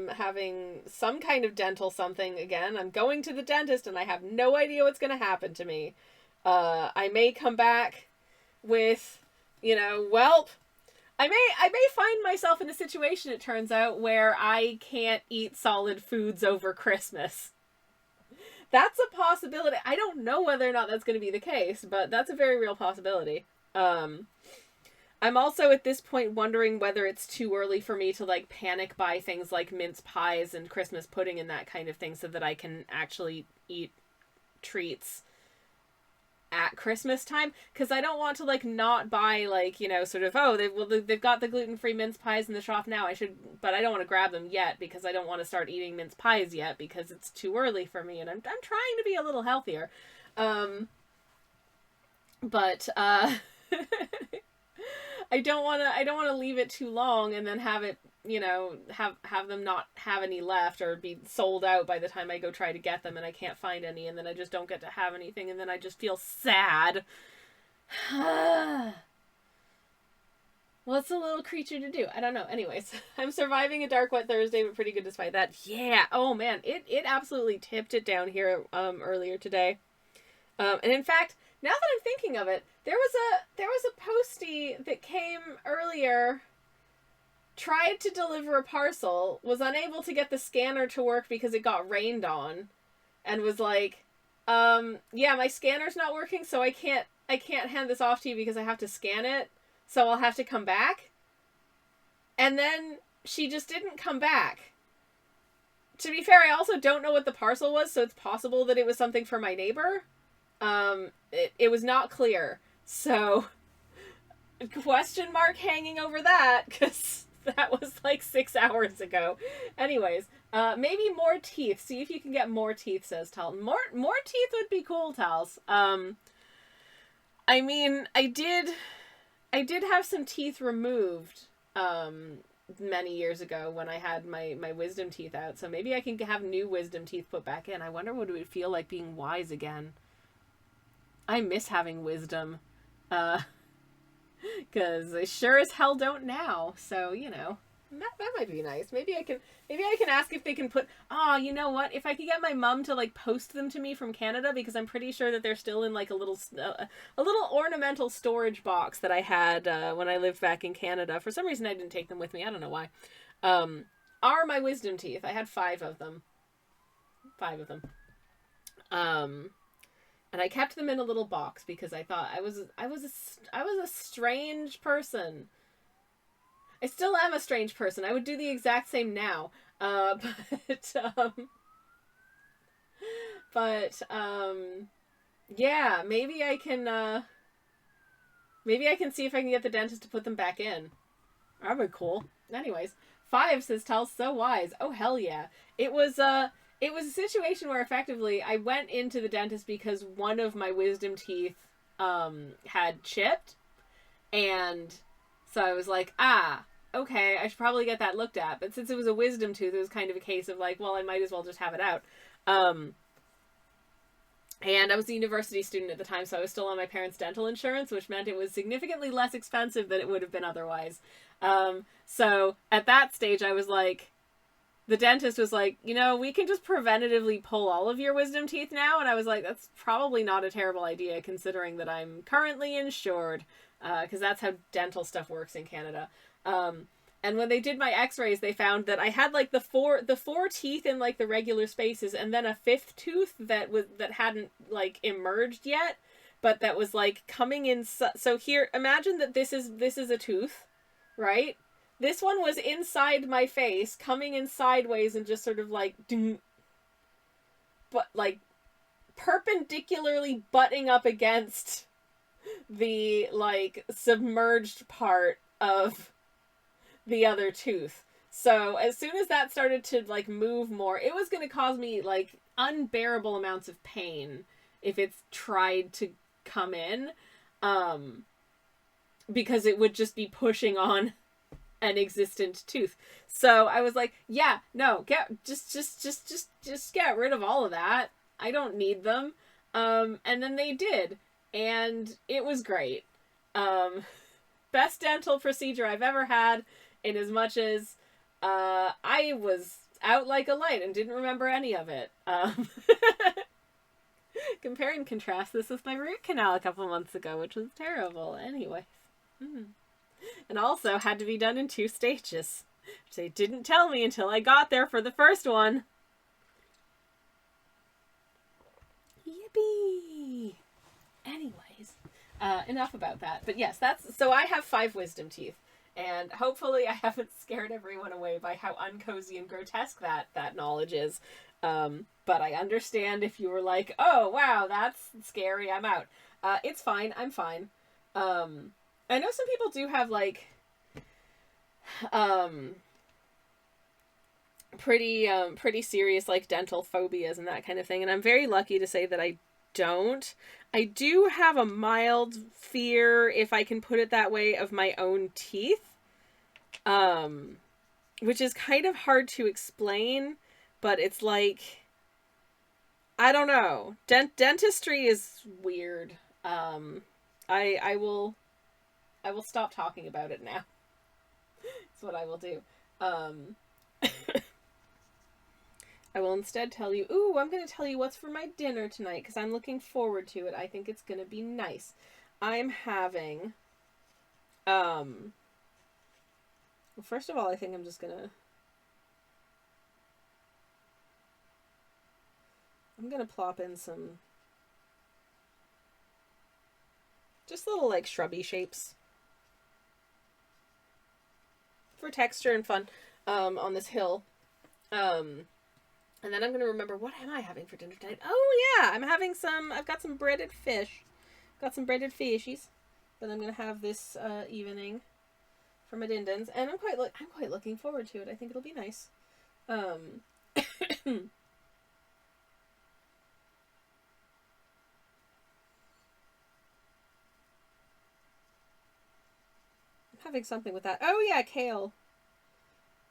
having some kind of dental something again. I'm going to the dentist and I have no idea what's going to happen to me. I may come back with, I may find myself in a situation, it turns out, where I can't eat solid foods over Christmas. That's a possibility. I don't know whether or not that's going to be the case, but that's a very real possibility. I'm also at this point wondering whether it's too early for me to, like, panic buy things like mince pies and Christmas pudding and that kind of thing so that I can actually eat treats at Christmas time, because I don't want to, like, not buy, like, sort of, oh, they've got the gluten-free mince pies in the shop now, but I don't want to grab them yet because I don't want to start eating mince pies yet because it's too early for me and I'm trying to be a little healthier. But I don't want to leave it too long and then have it, have them not have any left or be sold out by the time I go try to get them and I can't find any and then I just don't get to have anything and then I just feel sad. What's a little creature to do? I don't know. Anyways, I'm surviving a dark, wet Thursday, but pretty good despite that. Yeah. Oh man, it absolutely tipped it down here earlier today. And in fact, now that I'm thinking of it, there was a postie that came earlier, tried to deliver a parcel, was unable to get the scanner to work because it got rained on, and was like, yeah, my scanner's not working, so I can't hand this off to you because I have to scan it, so I'll have to come back. And then she just didn't come back. To be fair, I also don't know what the parcel was, so it's possible that it was something for my neighbor. It was not clear. So, question mark hanging over that, because that was like 6 hours ago. Anyways, maybe more teeth. See if you can get more teeth, says Tal. More teeth would be cool, Tals. I mean, I did have some teeth removed, many years ago when I had my wisdom teeth out, so maybe I can have new wisdom teeth put back in. I wonder what it would feel like being wise again. I miss having wisdom, because I sure as hell don't now, so, that might be nice. Maybe I can ask if they can put, you know what, if I could get my mom to, like, post them to me from Canada, because I'm pretty sure that they're still in, like, a little ornamental storage box that I had, when I lived back in Canada. For some reason I didn't take them with me, I don't know why. Are my wisdom teeth. I had 5 of them. And I kept them in a little box because I thought I was a strange person. I still am a strange person. I would do the exact same now. But Yeah, maybe I can see if I can get the dentist to put them back in. That'd be cool. Anyways, 5 says tell so wise. Oh hell yeah. It was a situation where effectively I went into the dentist because one of my wisdom teeth had chipped, and so I was like, okay, I should probably get that looked at. But since it was a wisdom tooth, it was kind of a case of like, well, I might as well just have it out. And I was a university student at the time, so I was still on my parents' dental insurance, which meant it was significantly less expensive than it would have been otherwise. So at that stage, I was like, the dentist was like, we can just preventatively pull all of your wisdom teeth now. And I was like, that's probably not a terrible idea considering that I'm currently insured, because that's how dental stuff works in Canada. And when they did my x-rays, they found that I had like the four teeth in like the regular spaces, and then a fifth tooth that hadn't like emerged yet, but that was like coming in. So here, imagine that this is a tooth, right? This one was inside my face, coming in sideways and just sort of like, but like perpendicularly butting up against the like submerged part of the other tooth. So as soon as that started to like move more, it was going to cause me like unbearable amounts of pain if it's tried to come in, because it would just be pushing on an existent tooth. So I was like, yeah, no, just get rid of all of that. I don't need them. And then they did, and it was great. Best dental procedure I've ever had, in as much as I was out like a light and didn't remember any of it. Compare and contrast this with my root canal a couple months ago, which was terrible. Anyway. And also had to be done in 2 stages, which they didn't tell me until I got there for the first one. Yippee! Anyways, enough about that. But yes, so I have 5 wisdom teeth. And hopefully I haven't scared everyone away by how uncozy and grotesque that knowledge is. But I understand if you were like, oh, wow, that's scary, I'm out. It's fine, I'm fine. I know some people do have, like, pretty serious, like, dental phobias and that kind of thing. And I'm very lucky to say that I don't. I do have a mild fear, if I can put it that way, of my own teeth. Which is kind of hard to explain, but it's like, I don't know. Dentistry is weird. I will stop talking about it now. That's what I will do. I will instead tell you, I'm going to tell you what's for my dinner tonight, because I'm looking forward to it. I think it's going to be nice. I'm having, well, first of all, I think I'm just going to, plop in some, just little, like, shrubby shapes for texture and fun, on this hill. And then I'm going to remember, what am I having for dinner tonight? Oh, yeah, I've got some breaded fish. Got some breaded fishies that I'm going to have this evening for my dindins. And I'm quite looking forward to it. I think it'll be nice. Having something with that. Oh, yeah, kale.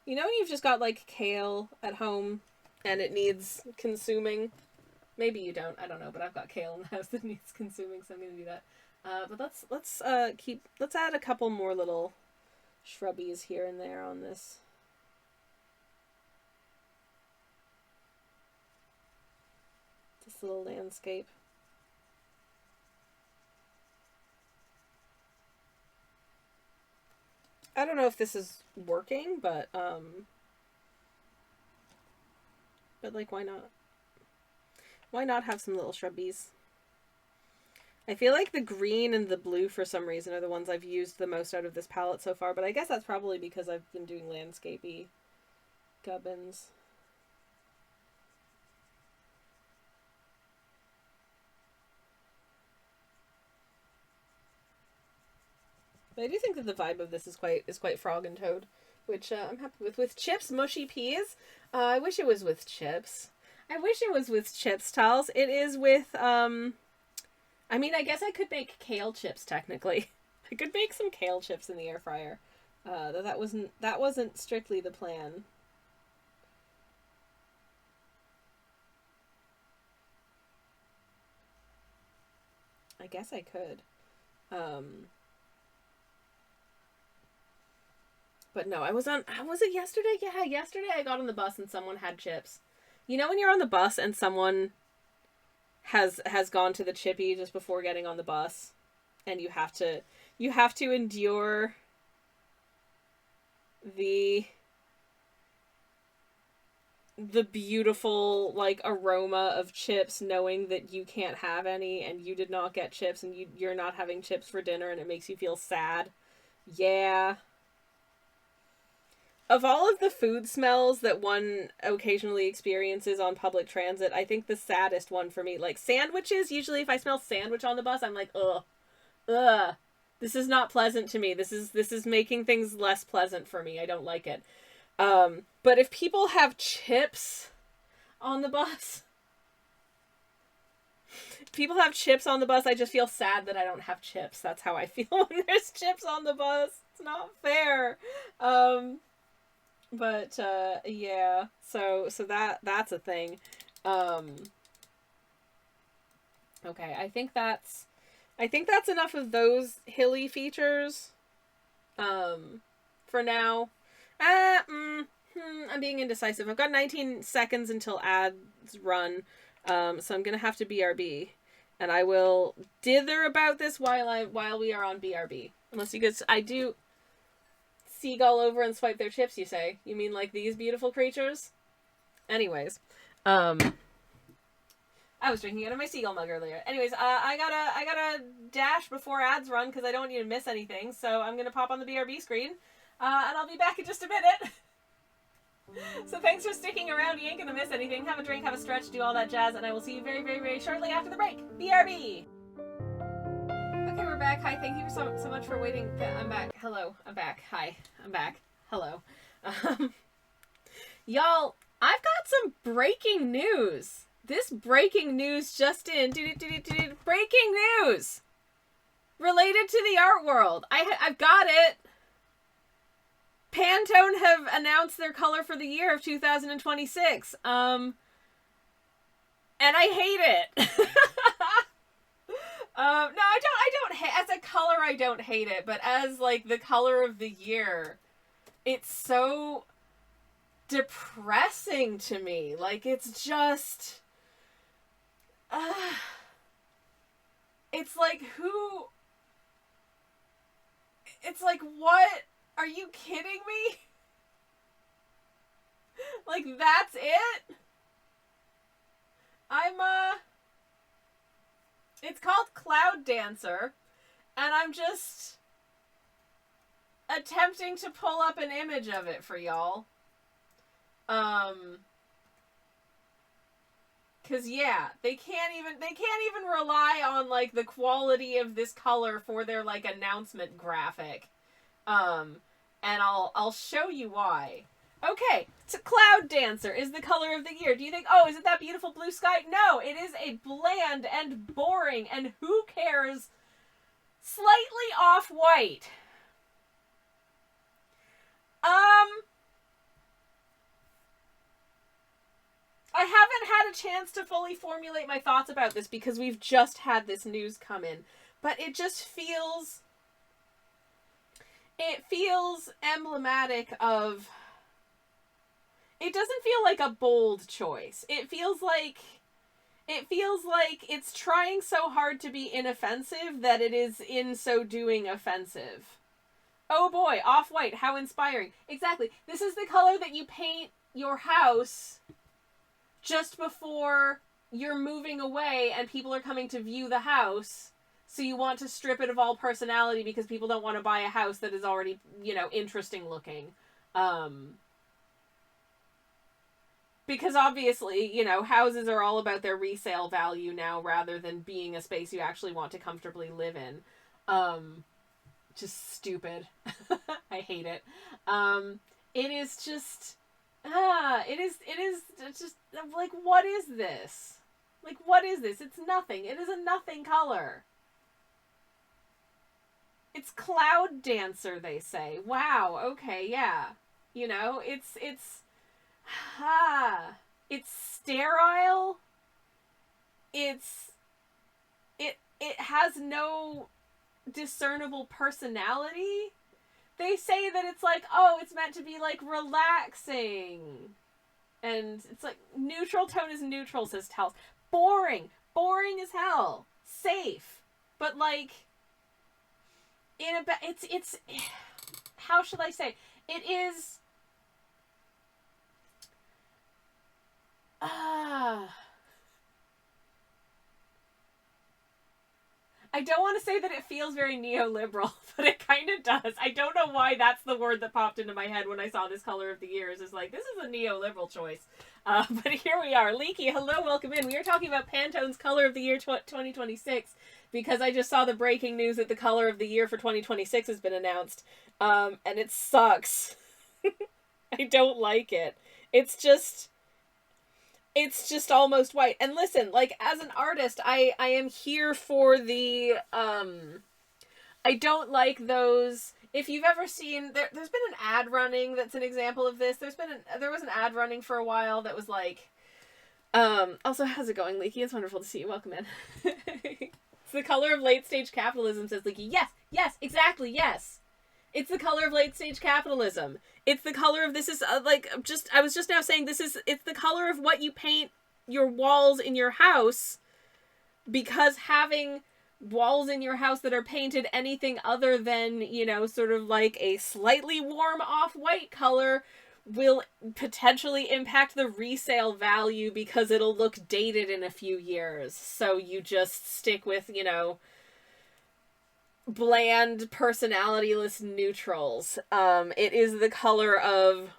You know when you've just got, like, kale at home and it needs consuming? Maybe you don't. I don't know, but I've got kale in the house that needs consuming, so I'm going to do that. But let's add a couple more little shrubbies here and there on this. This little landscape. I don't know if this is working, but like, why not? Why not have some little shrubbies? I feel like the green and the blue, for some reason, are the ones I've used the most out of this palette so far, but I guess that's probably because I've been doing landscapey gubbins. But I do think that the vibe of this is quite Frog and Toad, which I'm happy with. With chips, mushy peas. I wish it was with chips. I wish it was with chips, Tals. It is with I mean, I guess I could make kale chips technically. I could make some kale chips in the air fryer. Though that wasn't strictly the plan. I guess I could. But no, was it yesterday? Yeah, yesterday I got on the bus and someone had chips. You know when you're on the bus and someone has gone to the chippy just before getting on the bus and you have to endure the beautiful like aroma of chips, knowing that you can't have any and you did not get chips and you're not having chips for dinner and it makes you feel sad. Yeah. Of all of the food smells that one occasionally experiences on public transit, I think the saddest one for me, like sandwiches, usually if I smell sandwich on the bus, I'm like, ugh, this is not pleasant to me. This is making things less pleasant for me. I don't like it. But if people have chips on the bus, I just feel sad that I don't have chips. That's how I feel when there's chips on the bus. It's not fair. But yeah, so that's a thing. Okay, I think that's enough of those hilly features. For now. I'm being indecisive. I've got 19 seconds until ads run, so I'm gonna have to BRB, and I will dither about this while we are on BRB. Unless you guys, I do seagull over and swipe their chips. You say? You mean like these beautiful creatures? Anyways, I was drinking out of my seagull mug earlier. Anyways, I gotta dash before ads run because I don't want you to miss anything. So I'm gonna pop on the BRB screen, and I'll be back in just a minute. So thanks for sticking around. You ain't gonna miss anything. Have a drink, have a stretch, do all that jazz, and I will see you very, very, very shortly after the break. BRB! Okay, we're back. Hi, thank you so much for waiting. I'm back. Hello, I'm back. Hi, I'm back. Hello. Y'all, I've got some breaking news. This breaking news just in. Breaking news! Related to the art world. I've got it. Pantone have announced their color for the year of 2026. And I hate it. No, I don't hate, as a color, I don't hate it, but as, like, the color of the year, it's so depressing to me. Like, it's just, it's like, it's like, what? Are you kidding me? Like, that's it? It's called Cloud Dancer, and I'm just attempting to pull up an image of it for y'all. 'Cause yeah, they can't even rely on, like, the quality of this color for their, like, announcement graphic. And I'll show you why. Okay, so Cloud Dancer is the color of the year. Do you think, oh, is it that beautiful blue sky? No, it is a bland and boring, and who cares, slightly off-white. I haven't had a chance to fully formulate my thoughts about this because we've just had this news come in, but it just feels... It feels emblematic of... It doesn't feel like a bold choice. It feels like it's trying so hard to be inoffensive that it is in so doing offensive. Oh boy, off-white, how inspiring. Exactly. This is the color that you paint your house just before you're moving away and people are coming to view the house. So you want to strip it of all personality because people don't want to buy a house that is already, you know, interesting looking. Because obviously, you know, houses are all about their resale value now rather than being a space you actually want to comfortably live in. just stupid. I hate it. It is just, it is just, like, what is this? Like, what is this? It's nothing. It is a nothing color. It's Cloud Dancer, they say. Wow, okay, yeah. You know, it's sterile. It has no discernible personality. They say that it's like, oh, it's meant to be like relaxing. And it's like neutral tone is neutral, says Tels. Boring. Boring as hell. Safe. But like it's how should I say? It is I don't want to say that it feels very neoliberal, but it kind of does. I don't know why that's the word that popped into my head when I saw this color of the year. Is just like, this is a neoliberal choice. But here we are. Leaky, hello, welcome in. We are talking about Pantone's color of the year 2026 because I just saw the breaking news that the color of the year for 2026 has been announced. And it sucks. I don't like it. It's just almost white. And listen, like, as an artist, I am here for the, I don't like those, if you've ever seen, there's been an ad running that's an example of this. There was an ad running for a while that was like, also, how's it going, Leaky? It's wonderful to see you. Welcome in. It's the color of late stage capitalism, says Leaky. Yes, exactly, yes. It's the color of late stage capitalism. It's the color of, this is like, I was just now saying it's the color of what you paint your walls in your house, because having walls in your house that are painted anything other than, you know, sort of like a slightly warm off-white color will potentially impact the resale value because it'll look dated in a few years. So you just stick with, you know, bland, personality-less neutrals. It is the color of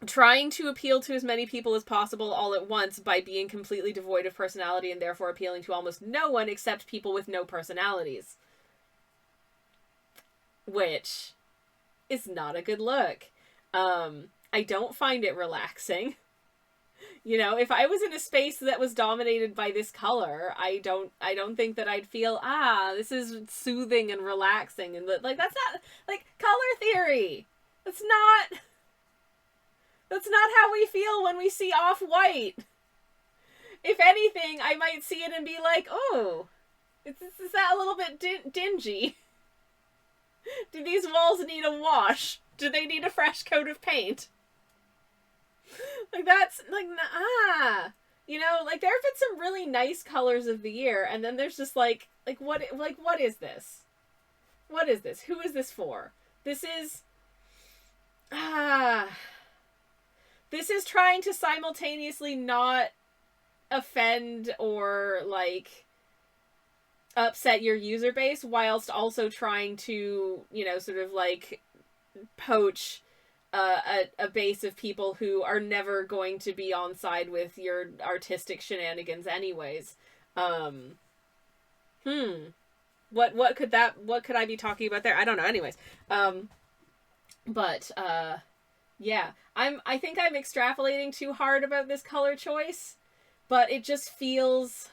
trying to appeal to as many people as possible all at once by being completely devoid of personality and therefore appealing to almost no one except people with no personalities. Which is not a good look. I don't find it relaxing. You know, if I was in a space that was dominated by this color, I don't think that I'd feel, this is soothing and relaxing, and like, that's not, like, color theory. That's not how we feel when we see off-white. If anything, I might see it and be like, oh, is that a little bit dingy? Do these walls need a wash? Do they need a fresh coat of paint? Like, that's, like, you know, like, there have been some really nice colors of the year, and then there's just, what is this? What is this? Who is this for? This is trying to simultaneously not offend or, like, upset your user base, whilst also trying to, you know, sort of, like, poach a base of people who are never going to be on side with your artistic shenanigans anyways. What could I be talking about there? I don't know. Anyways. Yeah. I think I'm extrapolating too hard about this color choice, but it just feels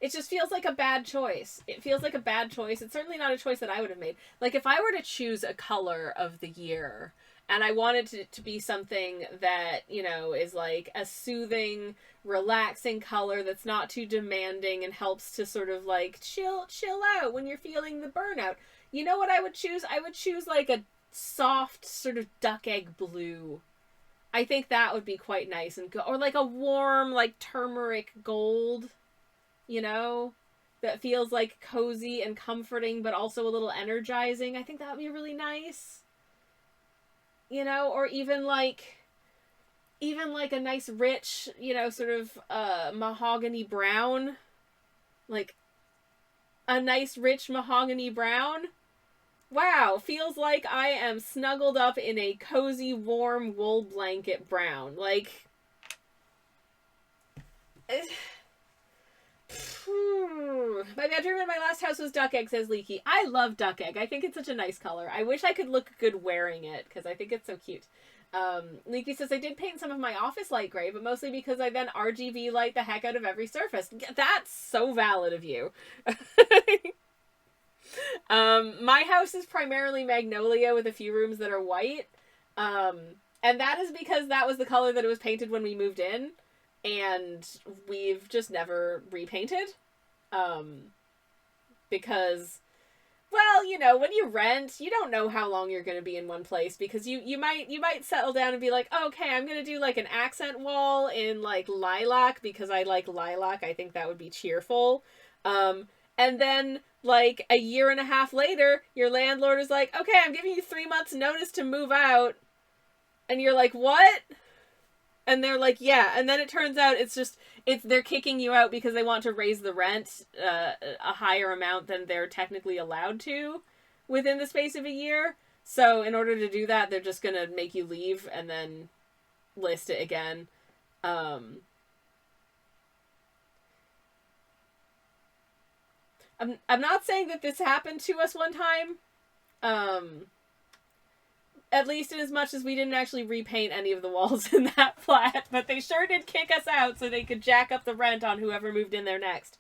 it just feels like a bad choice. It feels like a bad choice. It's certainly not a choice that I would have made. Like, if I were to choose a color of the year, and I wanted it to be something that, you know, is like a soothing, relaxing color that's not too demanding and helps to sort of, like, chill out when you're feeling the burnout. You know what I would choose? I would choose, like, a soft sort of duck egg blue. I think that would be quite nice. Or, like, a warm, like, turmeric gold. You know, that feels like cozy and comforting, but also a little energizing. I think that would be really nice. You know, or even like a nice rich, you know, sort of mahogany brown. Like a nice rich mahogany brown. Wow, feels like I am snuggled up in a cozy, warm wool blanket brown. Like, My bedroom in my last house was duck egg, says Leaky. I love duck egg. I think it's such a nice color. I wish I could look good wearing it, because I think it's so cute. Leaky says, I did paint some of my office light gray, but mostly because I then RGB light the heck out of every surface. That's so valid of you. My house is primarily magnolia with a few rooms that are white. And that is because that was the color that it was painted when we moved in. And we've just never repainted. Because, well, you know, when you rent, you don't know how long you're going to be in one place, because you might settle down and be like, oh, okay, I'm going to do like an accent wall in like lilac because I like lilac. I think that would be cheerful. And then like a year and a half later, your landlord is like, okay, I'm giving you 3 months notice to move out. And you're like, what? And they're like, yeah. And then it turns out they're kicking you out because they want to raise the rent a higher amount than they're technically allowed to within the space of a year. So in order to do that, they're just going to make you leave and then list it again. I'm not saying that this happened to us one time. At least in as much as we didn't actually repaint any of the walls in that flat, but they sure did kick us out so they could jack up the rent on whoever moved in there next.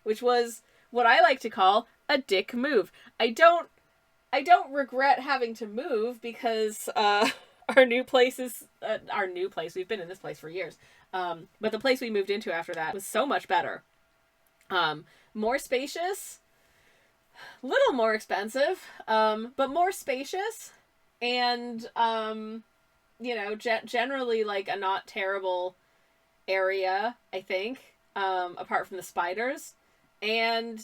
Which was what I like to call a dick move. I don't regret having to move because our new place, we've been in this place for years. But the place we moved into after that was so much better. More spacious, little more expensive, but more spacious. And, you know, generally, like, a not terrible area, I think, apart from the spiders. And,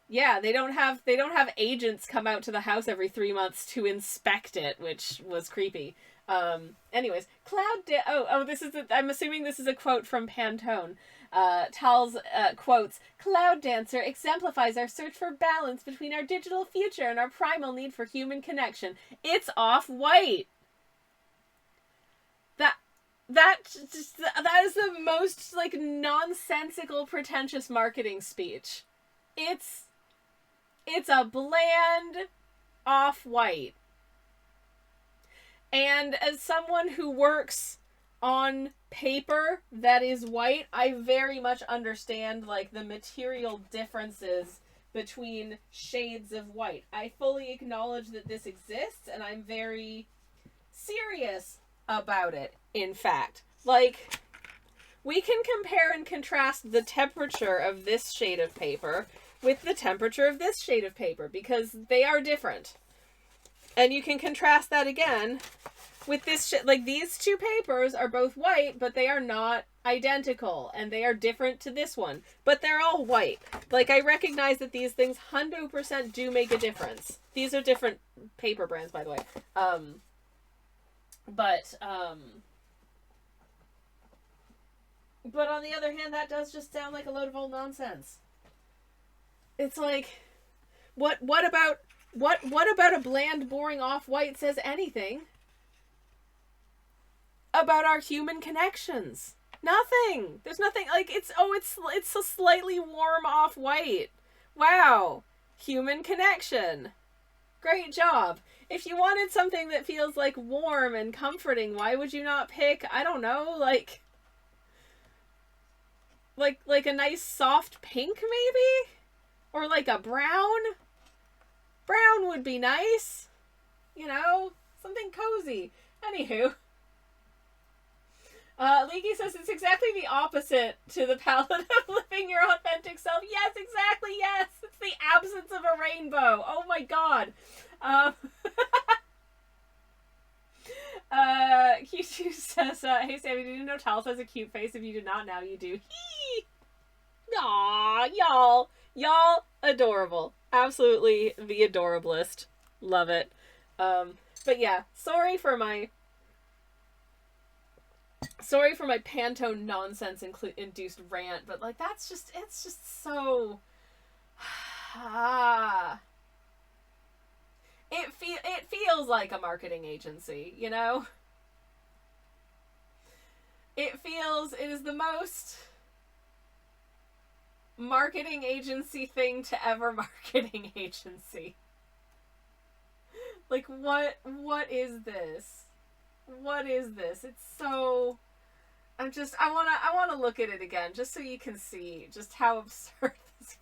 yeah, they don't have agents come out to the house every 3 months to inspect it, which was creepy. Anyways, I'm assuming this is a quote from Pantone. Tal's quotes, Cloud Dancer exemplifies our search for balance between our digital future and our primal need for human connection. It's off-white. That is the most, like, nonsensical, pretentious marketing speech. It's a bland off-white. And as someone who works on paper that is white, I very much understand, like, the material differences between shades of white. I fully acknowledge that this exists, and I'm very serious about it, in fact. Like, we can compare and contrast the temperature of this shade of paper with the temperature of this shade of paper, because they are different. And you can contrast that again with this like, these two papers are both white, but they are not identical, and they are different to this one, but they're all white. Like, I recognize that these things 100% do make a difference. These are different paper brands, by the way. But on the other hand, that does just sound like a load of old nonsense. It's like, what about a bland, boring off-white says anything about our human connections? Nothing. There's nothing. Like, it's a slightly warm off-white. Wow. Human connection. Great job. If you wanted something that feels, like, warm and comforting, why would you not pick, I don't know, like a nice soft pink, maybe? Or like a brown? Brown would be nice. You know? Something cozy. Anywho. Leaky says it's exactly the opposite to the palette of living your authentic self. Yes, exactly, yes! It's the absence of a rainbow. Oh my god. Q2 says, hey Sammy, did you know Tal has a cute face? If you did not, now you do. Hee! Aww, y'all adorable. Absolutely the adorablest. Love it. But yeah, sorry for my Pantone nonsense induced rant, but like, it's just so it feels like a marketing agency, you know? It is the most marketing agency thing to ever marketing agency. Like, what is this? What is this? It's so... I wanna look at it again, just so you can see just how absurd this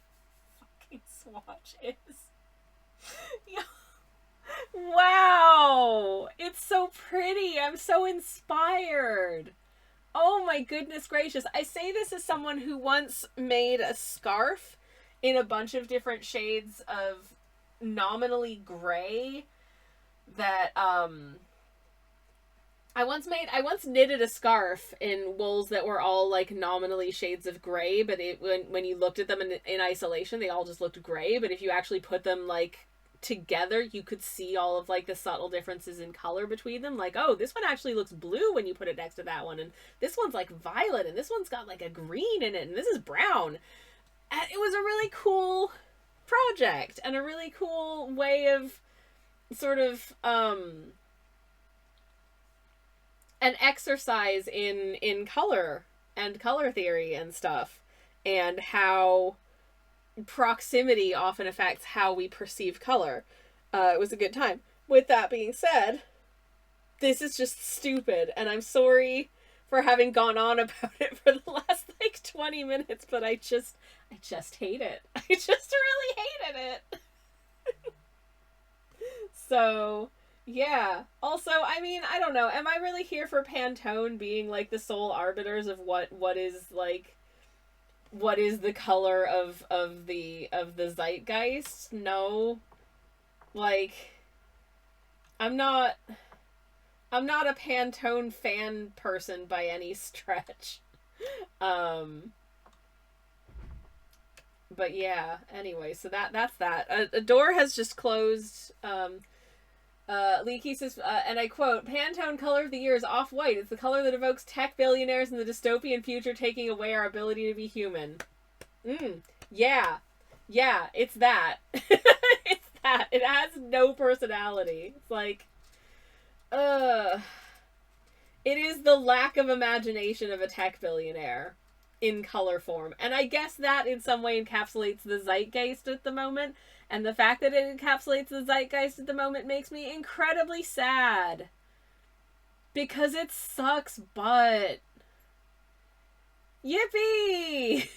fucking swatch is. Yeah. Wow! It's so pretty! I'm so inspired! Oh my goodness gracious. I say this as someone who once made a scarf in a bunch of different shades of nominally gray that, I once knitted a scarf in wools that were all like nominally shades of gray, but when you looked at them in isolation, they all just looked gray, but if you actually put them like together, you could see all of like the subtle differences in color between them. Like, oh, this one actually looks blue when you put it next to that one, and this one's like violet, and this one's got like a green in it, and this is brown. And it was a really cool project and a really cool way of sort of an exercise in color and color theory and stuff, and how proximity often affects how we perceive color. It was a good time. With that being said, this is just stupid, and I'm sorry for having gone on about it for the last like 20 minutes, but I just hate it. I just really hated it. So, yeah. Also, I mean, I don't know. Am I really here for Pantone being like the sole arbiters of what is the color of the zeitgeist? No. Like, I'm not a Pantone fan person by any stretch. But yeah, anyway, so that's that. A door has just closed. Leaky says, and I quote, Pantone color of the year is off-white. It's the color that evokes tech billionaires in the dystopian future, taking away our ability to be human. Yeah. Yeah, it's that. It's that. It has no personality. It's like, it is the lack of imagination of a tech billionaire in color form. And I guess that in some way encapsulates the zeitgeist at the moment. And the fact that it encapsulates the zeitgeist at the moment makes me incredibly sad. Because it sucks butt. Yippee!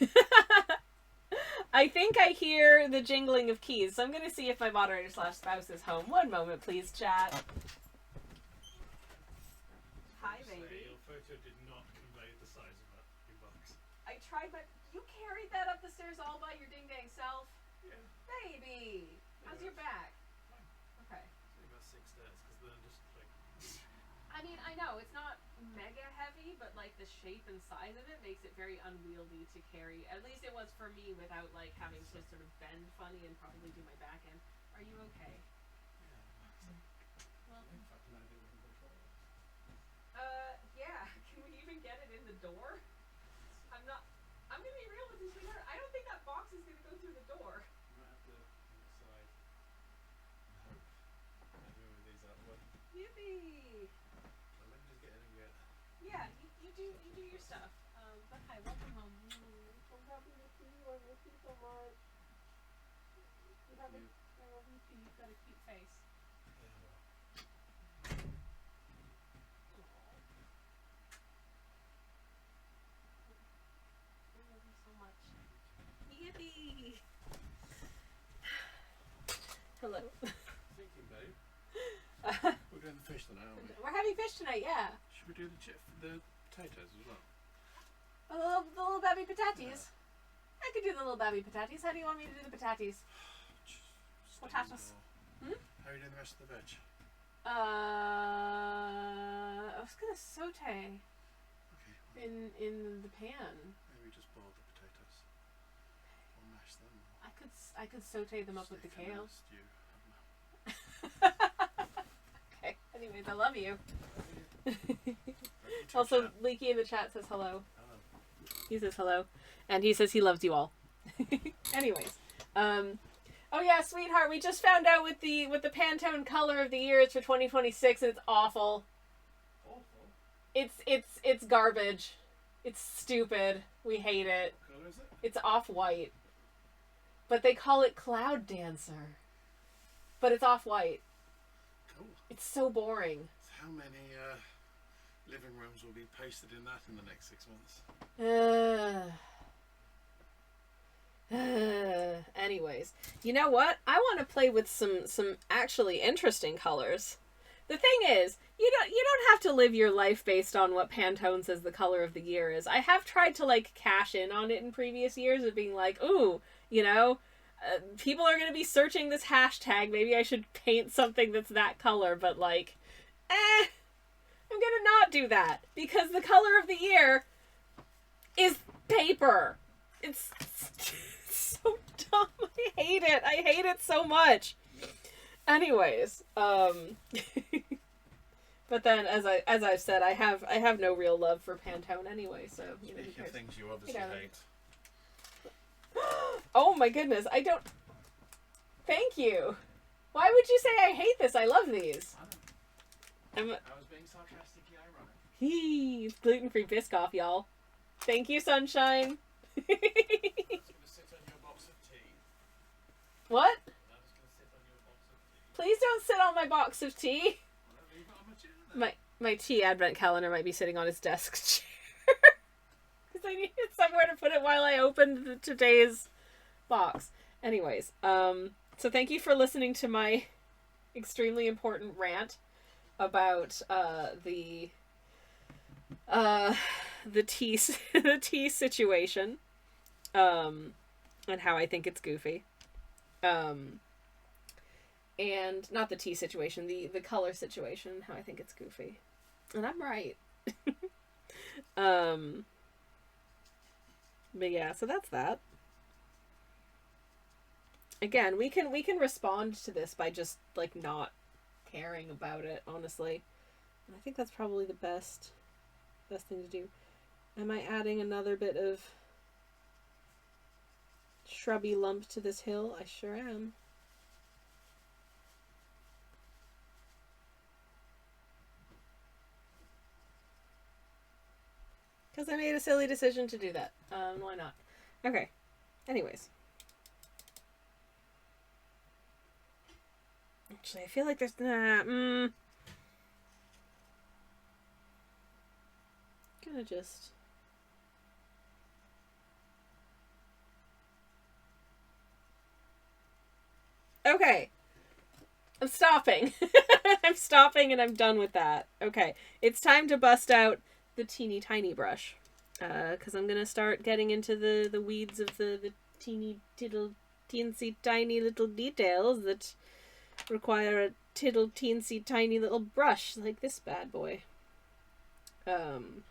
I think I hear the jingling of keys, so I'm going to see if my moderator/spouse is home. One moment, please, chat. Hi, baby. Your photo did not convey the size of that box. I tried, but you carried that up the stairs all by your ding-dang self? Yeah. Baby! How's your back? Fine. Okay. It's only about 6 stairs, because they're just like... I mean, I know, it's not mega heavy, but like the shape and size of it makes it very unwieldy to carry. At least it was for me, without like having to sort of bend funny and probably do my back end. Are you okay? Yeah. Well, in fact, no, they wouldn't control it. yeah. Can we even get it in the door? I'm gonna be real with you, sweetheart. I don't think that box is gonna go through the door. You might have to decide and hope. I do with these out of the way. Yippee! So let me just get in and get... Yeah, you do your stuff. But hi, welcome home. I'm happy to see you. I miss you so much. I love you too. You've got a cute face. Yeah, well. I love you so much. Yippee! Hello. Thinking, babe. We're going to fish tonight, aren't we? We're having fish tonight, yeah. Should we do the potatoes as well? The little baby patates. I could do the little baby patates. How do you want me to do the patates? Potatoes. How are you doing the rest of the veg? I was gonna saute Okay. in the pan. Maybe just boil the potatoes. Or mash them. I could saute them up with the kale. Stew. Okay. Anyways, I love you. You Also, chat. Leaky in the chat says hello. Hello. He says hello, and he says he loves you all. Anyways, oh yeah, sweetheart, we just found out with the Pantone color of the year it's for 2026, and it's awful. Awful. It's garbage. It's stupid. We hate it. What colour is it? It's off-white. But they call it Cloud Dancer. But it's off-white. Cool. It's so boring. So how many living rooms will be pasted in that in the next 6 months? Anyways, you know what? I want to play with some actually interesting colors. The thing is, you don't have to live your life based on what Pantone says the color of the year is. I have tried to like cash in on it in previous years of being like, ooh, you know, people are going to be searching this hashtag. Maybe I should paint something that's that color, but like, I'm going to not do that because the color of the year is paper. It's so dumb. I hate it. I hate it so much. Anyways, but then as I've said, I have no real love for Pantone anyway. So you know, Speaking of things you obviously hate. Oh my goodness, I don't. Thank you. Why would you say I hate this? I love these. I was being sarcastically ironic. It's gluten-free Biscoff, y'all. Thank you, Sunshine. I was going to sit on your box of tea. What? I was going to sit on your box of tea. Please don't sit on my box of tea. Well, leave it on my chair then. My tea advent calendar might be sitting on his desk chair. Because I needed somewhere to put it while I opened today's box. Anyways, so thank you for listening to my extremely important rant about the tea the tea situation, and how I think it's goofy, and not the tea situation, the color situation, how I think it's goofy, and I'm right. But yeah, so that's that. Again, we can respond to this by just like not caring about it, honestly. And I think that's probably the best thing to do. Am I adding another bit of shrubby lump to this hill? I sure am. Because I made a silly decision to do that. Why not? Okay. Anyways. Actually, I feel like there's... gonna just... Okay. I'm stopping. I'm stopping and I'm done with that. Okay. It's time to bust out the teeny tiny brush. Because I'm going to start getting into the weeds of the teeny teensy tiny little details that require a teensy tiny little brush like this bad boy. And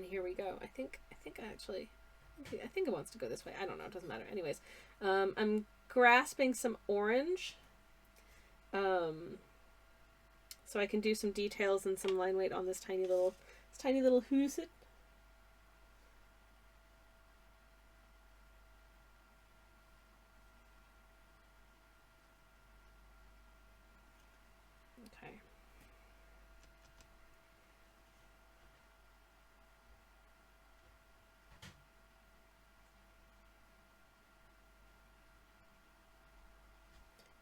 here we go. I think it wants to go this way. I don't know. It doesn't matter. Anyways, I'm grasping some orange, so I can do some details and some line weight on this tiny little huset. Okay.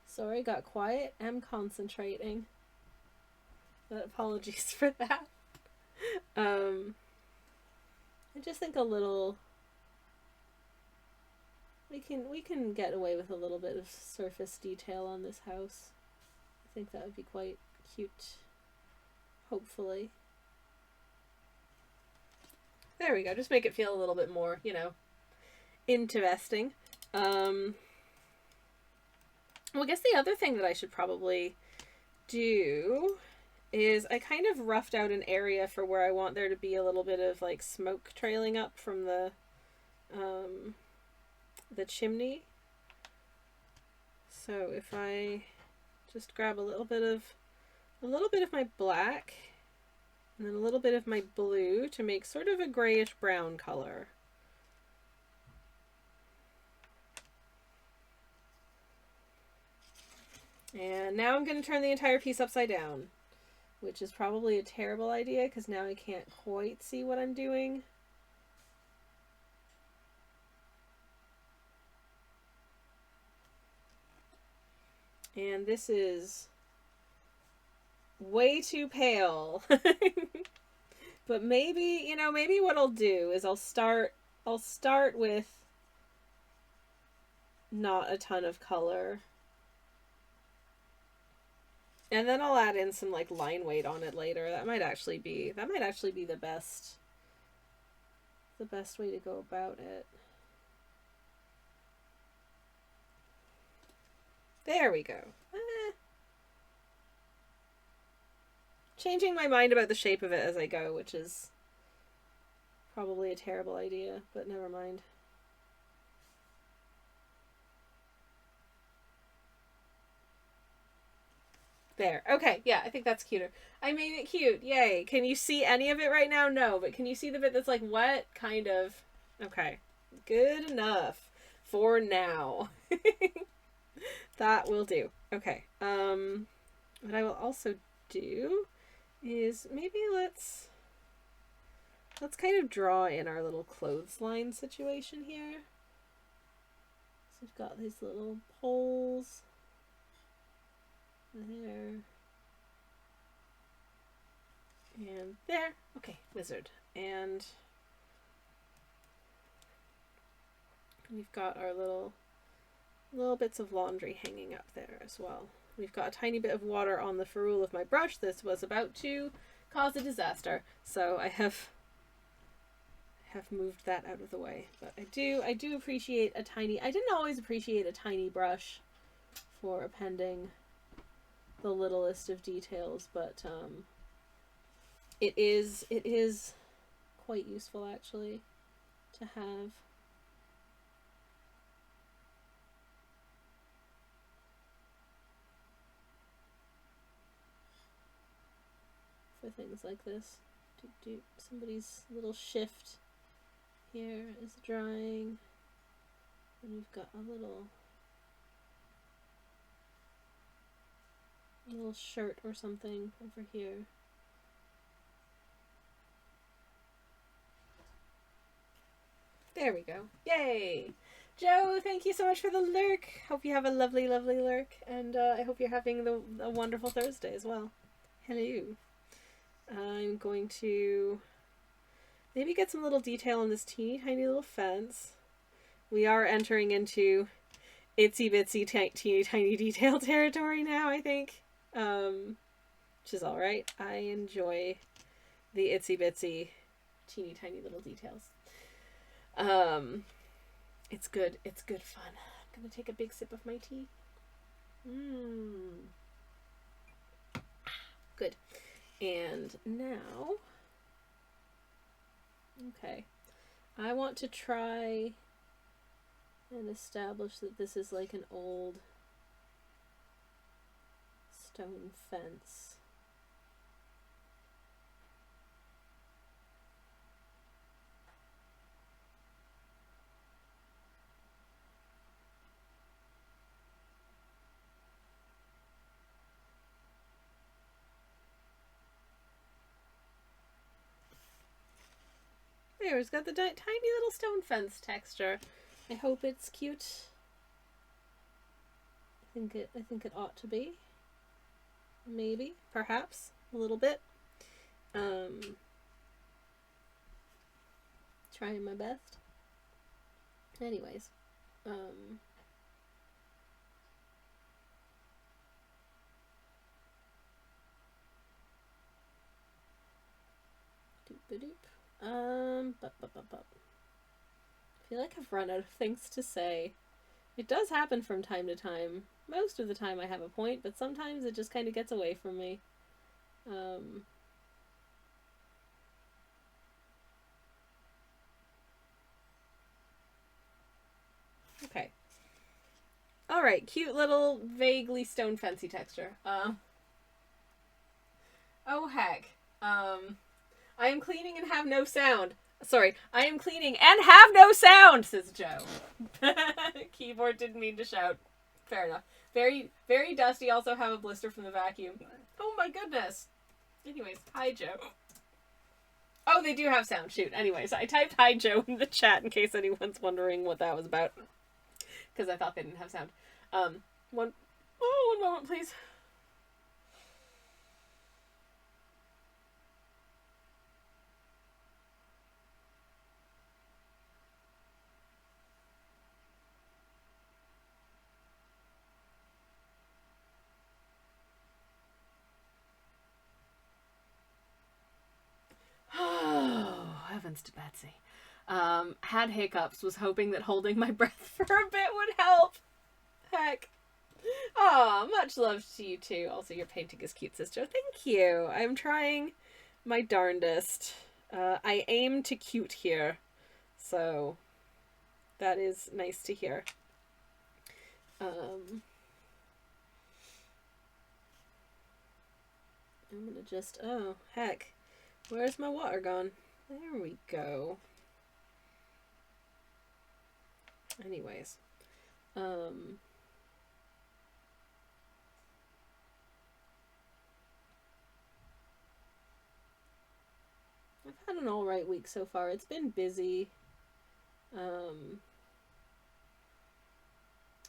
Sorry, got quiet. I'm concentrating. But apologies for that. I just think a little... We can get away with a little bit of surface detail on this house. I think that would be quite cute. Hopefully. There we go. Just make it feel a little bit more, you know, interesting. Well, I guess the other thing that I should probably do is I kind of roughed out an area for where I want there to be a little bit of like smoke trailing up from the chimney. So if I just grab a little bit of my black and then a little bit of my blue to make sort of a grayish brown color. And now I'm going to turn the entire piece upside down. which is probably a terrible idea because now I can't quite see what I'm doing. And this is way too pale. But maybe, you know, maybe what I'll do is I'll start with not a ton of color. And then I'll add in some like line weight on it later. That might actually be the best way to go about it. There we go. Changing my mind about the shape of it as I go, which is probably a terrible idea, but never mind. There. Okay, yeah, I think that's cuter. I made it cute. Yay. Can you see any of it right now? No, but can you see the bit that's like wet? Kind of. Okay. Good enough for now. That will do. Okay. What I will also do is maybe let's kind of draw in our little clothesline situation here. So we've got these little poles there and there. Okay, wizard. And we've got our little bits of laundry hanging up there as well. We've got a tiny bit of water on the ferrule of my brush. This was about to cause a disaster, so I have moved that out of the way. But I do appreciate a tiny. I didn't always appreciate a tiny brush for appending the littlest of details, but it is quite useful actually to have. For things like this. Somebody's little shift here is drying, and we've got a little shirt or something over here. There we go. Yay! Joe, thank you so much for the lurk. Hope you have a lovely, lovely lurk, and I hope you're having a wonderful Thursday as well. Hello. I'm going to maybe get some little detail on this teeny tiny little fence. We are entering into itsy bitsy teeny tiny detail territory now, I think. Which is alright. I enjoy the itsy bitsy teeny tiny little details. It's good fun. I'm gonna take a big sip of my tea. Good. And now, okay, I want to try and establish that this is like an old stone fence. There, it's got the tiny little stone fence texture. I hope it's cute. I think it ought to be. Maybe, perhaps, a little bit. Trying my best. Anyways, doop-a-doop. I feel like I've run out of things to say. It does happen from time to time. Most of the time I have a point, but sometimes it just kind of gets away from me. Okay. Alright, cute little, vaguely stone fancy texture. Oh heck. I am cleaning and have no sound. Sorry, I am cleaning and have no sound, says Joe. Keyboard didn't mean to shout. Fair enough. Very, very dusty. Also have a blister from the vacuum. Oh my goodness. Anyways, hi, Joe. Oh, they do have sound. Shoot. Anyways, I typed hi, Joe in the chat in case anyone's wondering what that was about. Because I thought they didn't have sound. One moment, please. Oh, heavens to Betsy. Had hiccups, was hoping that holding my breath for a bit would help. Heck. Aw, much love to you too. Also, your painting is cute, sister. Thank you. I'm trying my darndest. I aim to cute here. So, that is nice to hear. I'm gonna just, oh, heck. Where's my water gone? There we go. Anyways. I've had an alright week so far. It's been busy.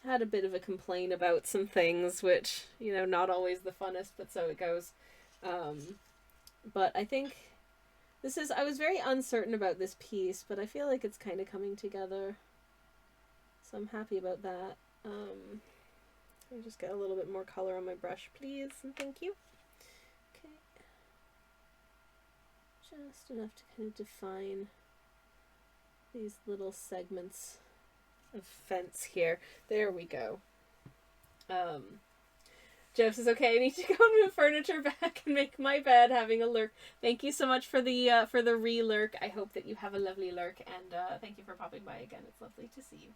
Had a bit of a complaint about some things, which, you know, not always the funnest, but so it goes. But I think this is, I was very uncertain about this piece, but I feel like it's kind of coming together. So I'm happy about that. I'll just get a little bit more color on my brush, please, and thank you. Okay. Just enough to kind of define these little segments of fence here. There we go. Jeff says, okay, I need to go move furniture back and make my bed, having a lurk. Thank you so much for the re-lurk. I hope that you have a lovely lurk, and thank you for popping by again. It's lovely to see you.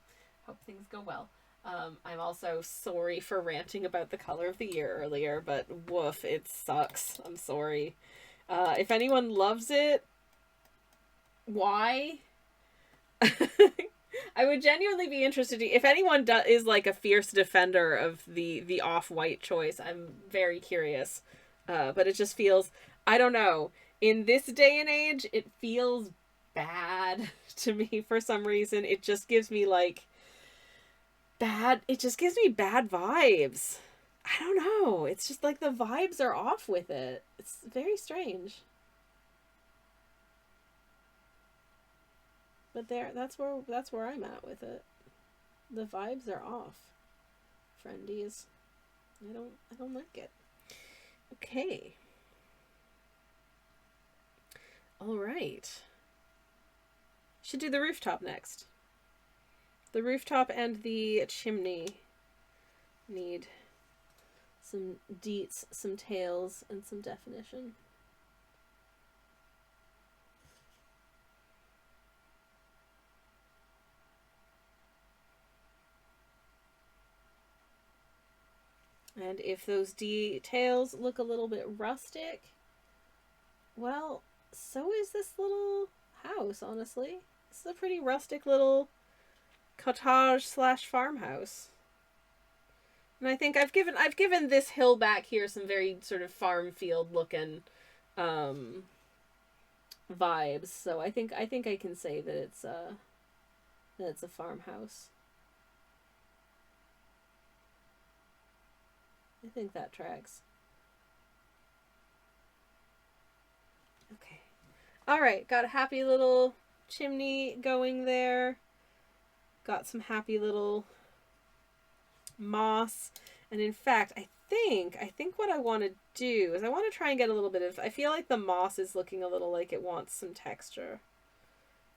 Hope things go well. I'm also sorry for ranting about the color of the year earlier, but woof, it sucks. I'm sorry. If anyone loves it, why? I would genuinely be interested if anyone is like a fierce defender of the off-white choice. I'm very curious. But it just feels, I don't know, in this day and age, it feels bad to me for some reason. It just gives me like it just gives me bad vibes. I don't know. It's just like the vibes are off with it. It's very strange. But that's where I'm at with it. The vibes are off, friendies. I don't like it. Okay. All right. Should do the rooftop next. The rooftop and the chimney need some deets, some tails, and some definition. And if those details look a little bit rustic, well, so is this little house, honestly. This is a pretty rustic little cottage / farmhouse. And I think I've given this hill back here some very sort of farm field looking vibes. So I think I can say that it's a farmhouse. I think that tracks. Okay. All right, got a happy little chimney going there. Got some happy little moss. And in fact, I think what I want to do is I want to try and get a little bit of, I feel like the moss is looking a little like it wants some texture.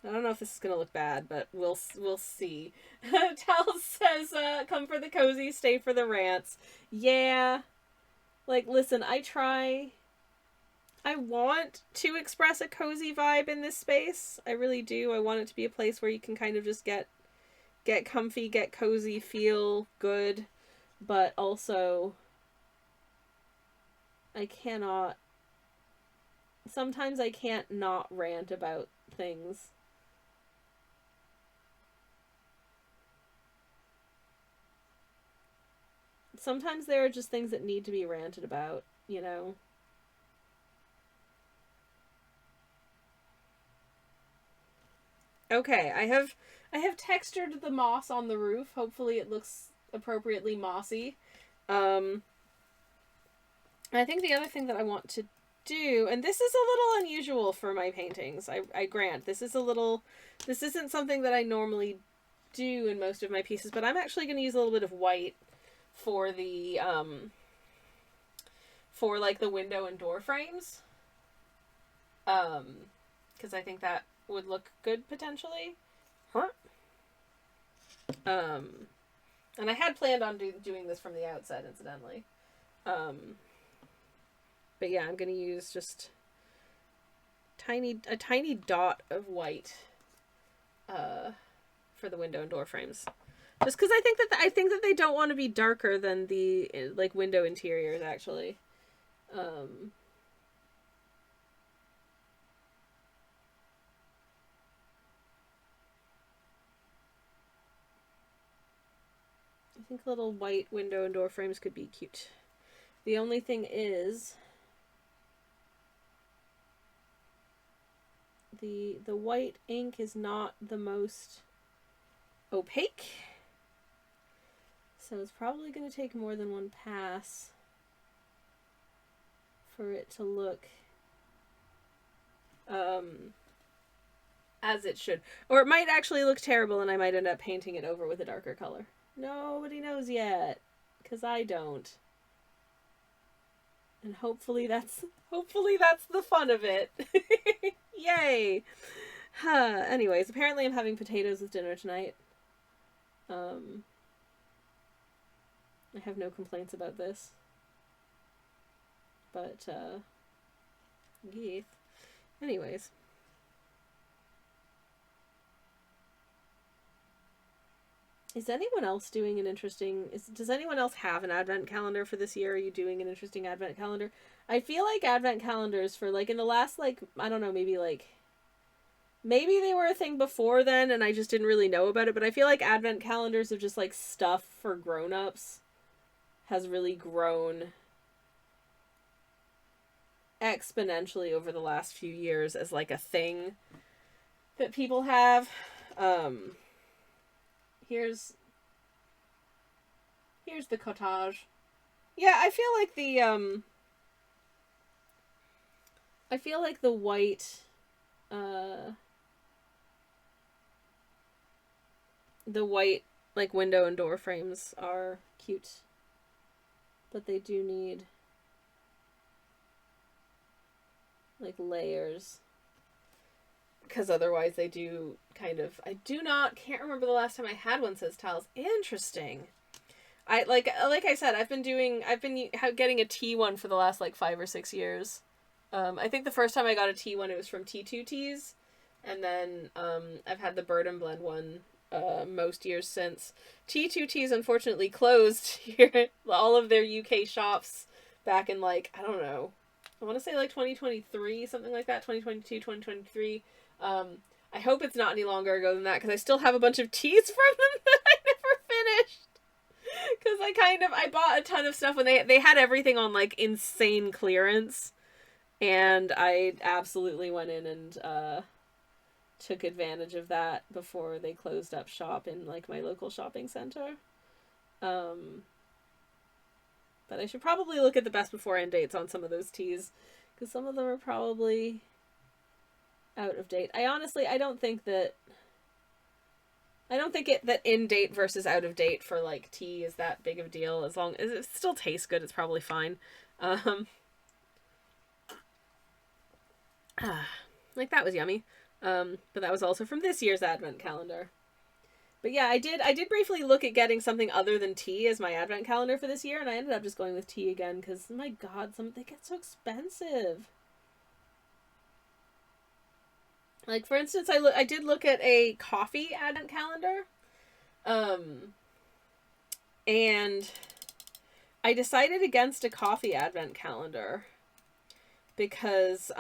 I don't know if this is going to look bad, but we'll see. Tal says, come for the cozy, stay for the rants. Yeah. Like, listen, I want to express a cozy vibe in this space. I really do. I want it to be a place where you can kind of just get comfy, get cozy, feel good. But also, sometimes I can't not rant about things. Sometimes there are just things that need to be ranted about, you know? Okay, I have textured the moss on the roof. Hopefully it looks appropriately mossy. I think the other thing that I want to do, and this is a little unusual for my paintings, I grant. This isn't something that I normally do in most of my pieces, but I'm actually going to use a little bit of white for the, for like the window and door frames. Because I think that would look good potentially. Huh? And I had planned on doing this from the outset, incidentally. But yeah, I'm gonna use just a tiny dot of white, for the window and door frames, just because I think that they don't want to be darker than the like window interiors actually. I think little white window and door frames could be cute. The only thing is the white ink is not the most opaque, so it's probably going to take more than one pass for it to look as it should. Or it might actually look terrible and I might end up painting it over with a darker color. Nobody knows yet, because I don't. And hopefully that's the fun of it. Yay! Anyways, apparently I'm having potatoes with dinner tonight. I have no complaints about this. But, yeah. Anyways. Is anyone else doing an interesting... Does anyone else have an advent calendar for this year? Are you doing an interesting advent calendar? I feel like advent calendars for, like, in the last, like, I don't know, maybe, like... Maybe they were a thing before then and I just didn't really know about it, but I feel like advent calendars of just, like, stuff for grown-ups has really grown exponentially over the last few years as, like, a thing that people have. Here's the cottage. Yeah, I feel like the white, like, window and door frames are cute. But they do need, like, layers. Because otherwise they do kind of... can't remember the last time I had one, says Tiles. Interesting. Like I said, I've been getting a tea one for the last, like, 5 or 6 years. I think the first time I got a tea one, it was from T2 Teas. And then, I've had the Bird and Blend one, most years since. T2 Teas unfortunately closed here. All of their UK shops back in, like, I don't know. I want to say, like, 2023, something like that. 2022, 2023. I hope it's not any longer ago than that, because I still have a bunch of teas from them that I never finished. Because I bought a ton of stuff when they had everything on, like, insane clearance. And I absolutely went in and, took advantage of that before they closed up shop in, like, my local shopping center. But I should probably look at the best before end dates on some of those teas, because some of them are probably out of date. I don't think that in date versus out of date for, like, tea is that big of a deal. As long as it still tastes good, it's probably fine. Like, that was yummy. But that was also from this year's advent calendar. But yeah, I did briefly look at getting something other than tea as my advent calendar for this year, and I ended up just going with tea again, because, my god, they get so expensive. Like, for instance, I did look at a coffee advent calendar, and I decided against a coffee advent calendar, because,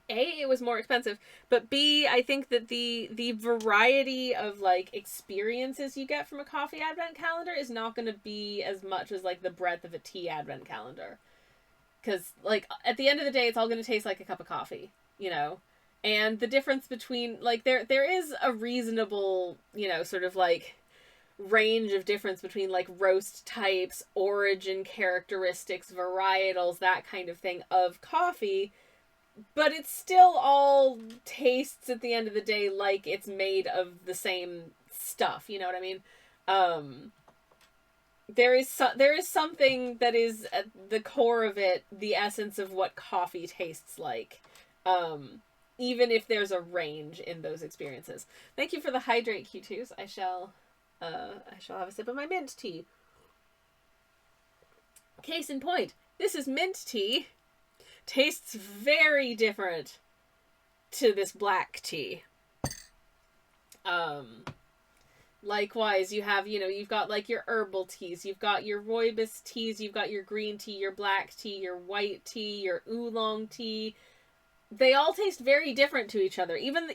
A, it was more expensive, but B, I think that the variety of, like, experiences you get from a coffee advent calendar is not going to be as much as, like, the breadth of a tea advent calendar. Because, like, at the end of the day, it's all going to taste like a cup of coffee, you know? And the difference between, like, there is a reasonable, you know, sort of like range of difference between like roast types, origin characteristics, varietals, that kind of thing of coffee, but it still all tastes at the end of the day like it's made of the same stuff, you know what I mean? There is something that is at the core of it, the essence of what coffee tastes like. Even if there's a range in those experiences. Thank you for the hydrate, Q2s. I shall have a sip of my mint tea. Case in point, this is mint tea. Tastes very different to this black tea. Likewise, you have, you know, you've got like your herbal teas, you've got your rooibos teas, you've got your green tea, your black tea, your white tea, your oolong tea. They all taste very different to each other. Even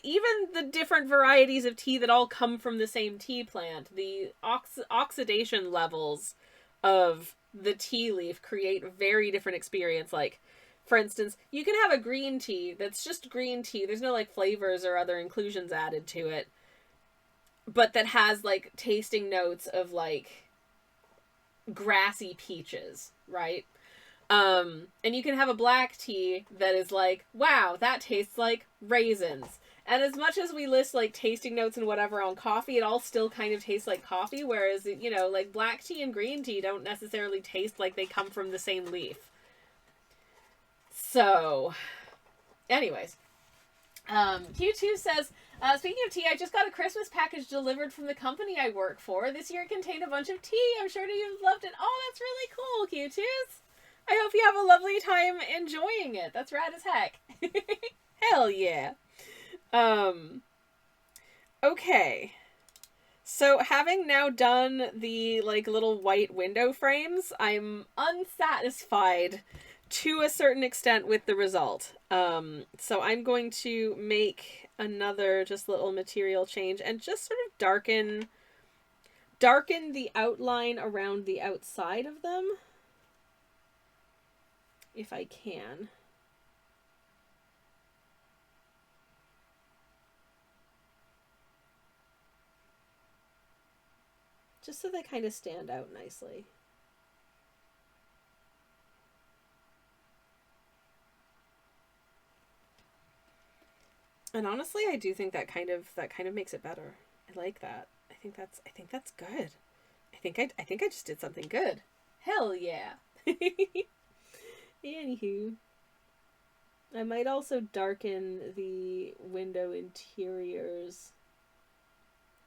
the different varieties of tea that all come from the same tea plant, the oxidation levels of the tea leaf create a very different experience. Like, for instance, you can have a green tea that's just green tea. There's no like flavors or other inclusions added to it, but that has like tasting notes of like grassy peaches, right? And you can have a black tea that is like, wow, that tastes like raisins. And as much as we list like tasting notes and whatever on coffee, it all still kind of tastes like coffee. Whereas, you know, like black tea and green tea don't necessarily taste like they come from the same leaf. So, anyways, Q2 says, speaking of tea, I just got a Christmas package delivered from the company I work for. This year it contained a bunch of tea. I'm sure you've loved it. Oh, that's really cool, Q2s. I hope you have a lovely time enjoying it. That's rad as heck. Hell yeah. Okay. So having now done the like little white window frames, I'm unsatisfied to a certain extent with the result. So I'm going to make another just little material change and just sort of darken the outline around the outside of them, if I can. Just so they kind of stand out nicely. And honestly, I do think that kind of makes it better. I like that. I think that's good. I think I just did something good. Hell yeah. Anywho, I might also darken the window interiors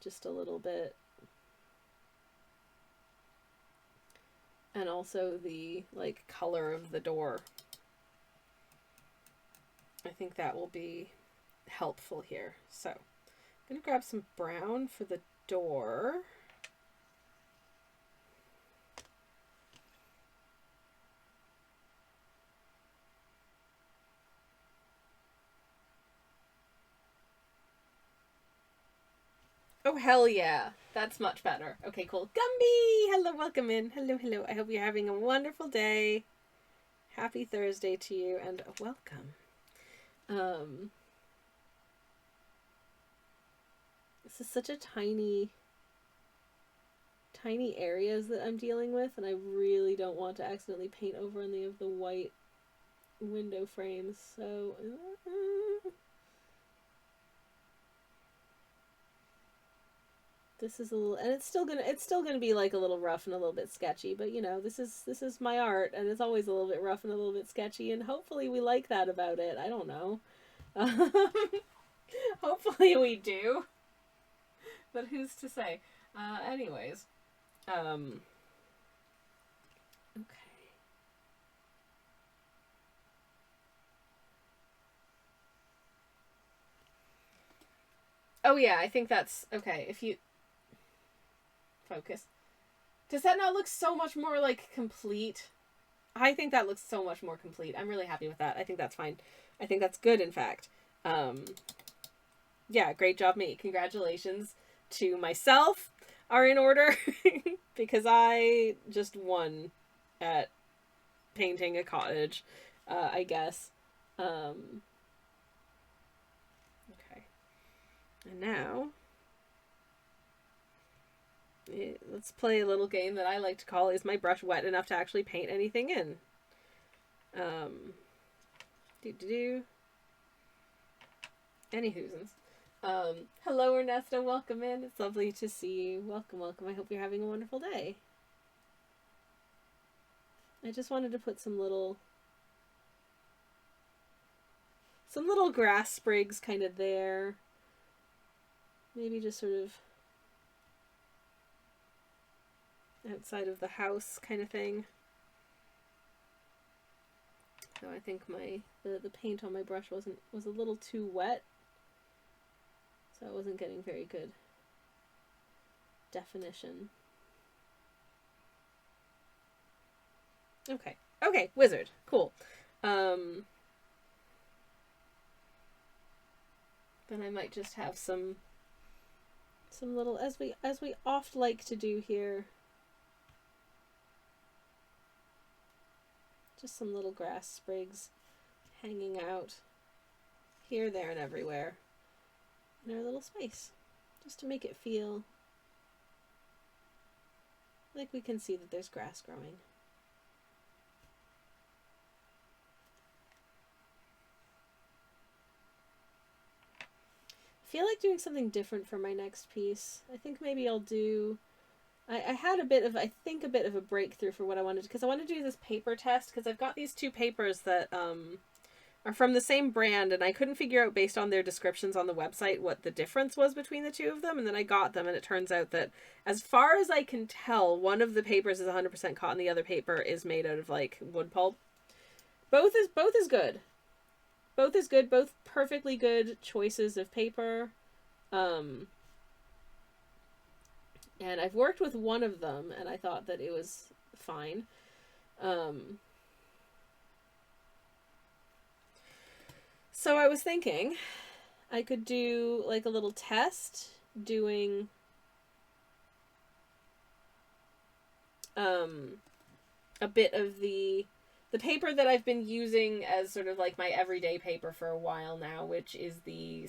just a little bit. And also the like color of the door. I think that will be helpful here. So I'm gonna grab some brown for the door. Oh, hell yeah. That's much better. Okay, cool. Gumby! Hello, welcome in. Hello, hello. I hope you're having a wonderful day. Happy Thursday to you, and welcome. This is such a tiny areas that I'm dealing with, and I really don't want to accidentally paint over any of the white window frames, so... This is a little, and it's still gonna be like a little rough and a little bit sketchy, but you know, this is my art, and it's always a little bit rough and a little bit sketchy, and hopefully we like that about it. I don't know. Hopefully we do. But who's to say? Anyways. Okay. Oh yeah, I think that's okay. If you focus. Does that not look so much more like complete? I think that looks so much more complete. I'm really happy with that. I think that's fine. I think that's good, in fact. Yeah, great job, me. Congratulations to myself are in order because I just won at painting a cottage, I guess. And now, let's play a little game that I like to call, is my brush wet enough to actually paint anything in? Anyhoosins. Hello Ernesto, welcome in. It's lovely to see you. Welcome, welcome. I hope you're having a wonderful day. I just wanted to put some little grass sprigs kind of there. Maybe just sort of outside of the house kind of thing. So I think the paint on my brush was a little too wet. So I wasn't getting very good definition. Okay. Okay, wizard. Cool. Then I might just have some little, as we oft like to do here, just some little grass sprigs hanging out here, there, and everywhere in our little space, just to make it feel like we can see that there's grass growing. I feel like doing something different for my next piece. I think maybe I'll do... I had a bit of a breakthrough for what I wanted, because I wanted to do this paper test, because I've got these two papers that are from the same brand, and I couldn't figure out based on their descriptions on the website what the difference was between the two of them, and then I got them, and it turns out that, as far as I can tell, one of the papers is 100% cotton, the other paper is made out of, like, wood pulp. Both is good. Both is good, both perfectly good choices of paper. And I've worked with one of them, and I thought that it was fine. So I was thinking I could do like a little test doing a bit of the paper that I've been using as sort of like my everyday paper for a while now, which is the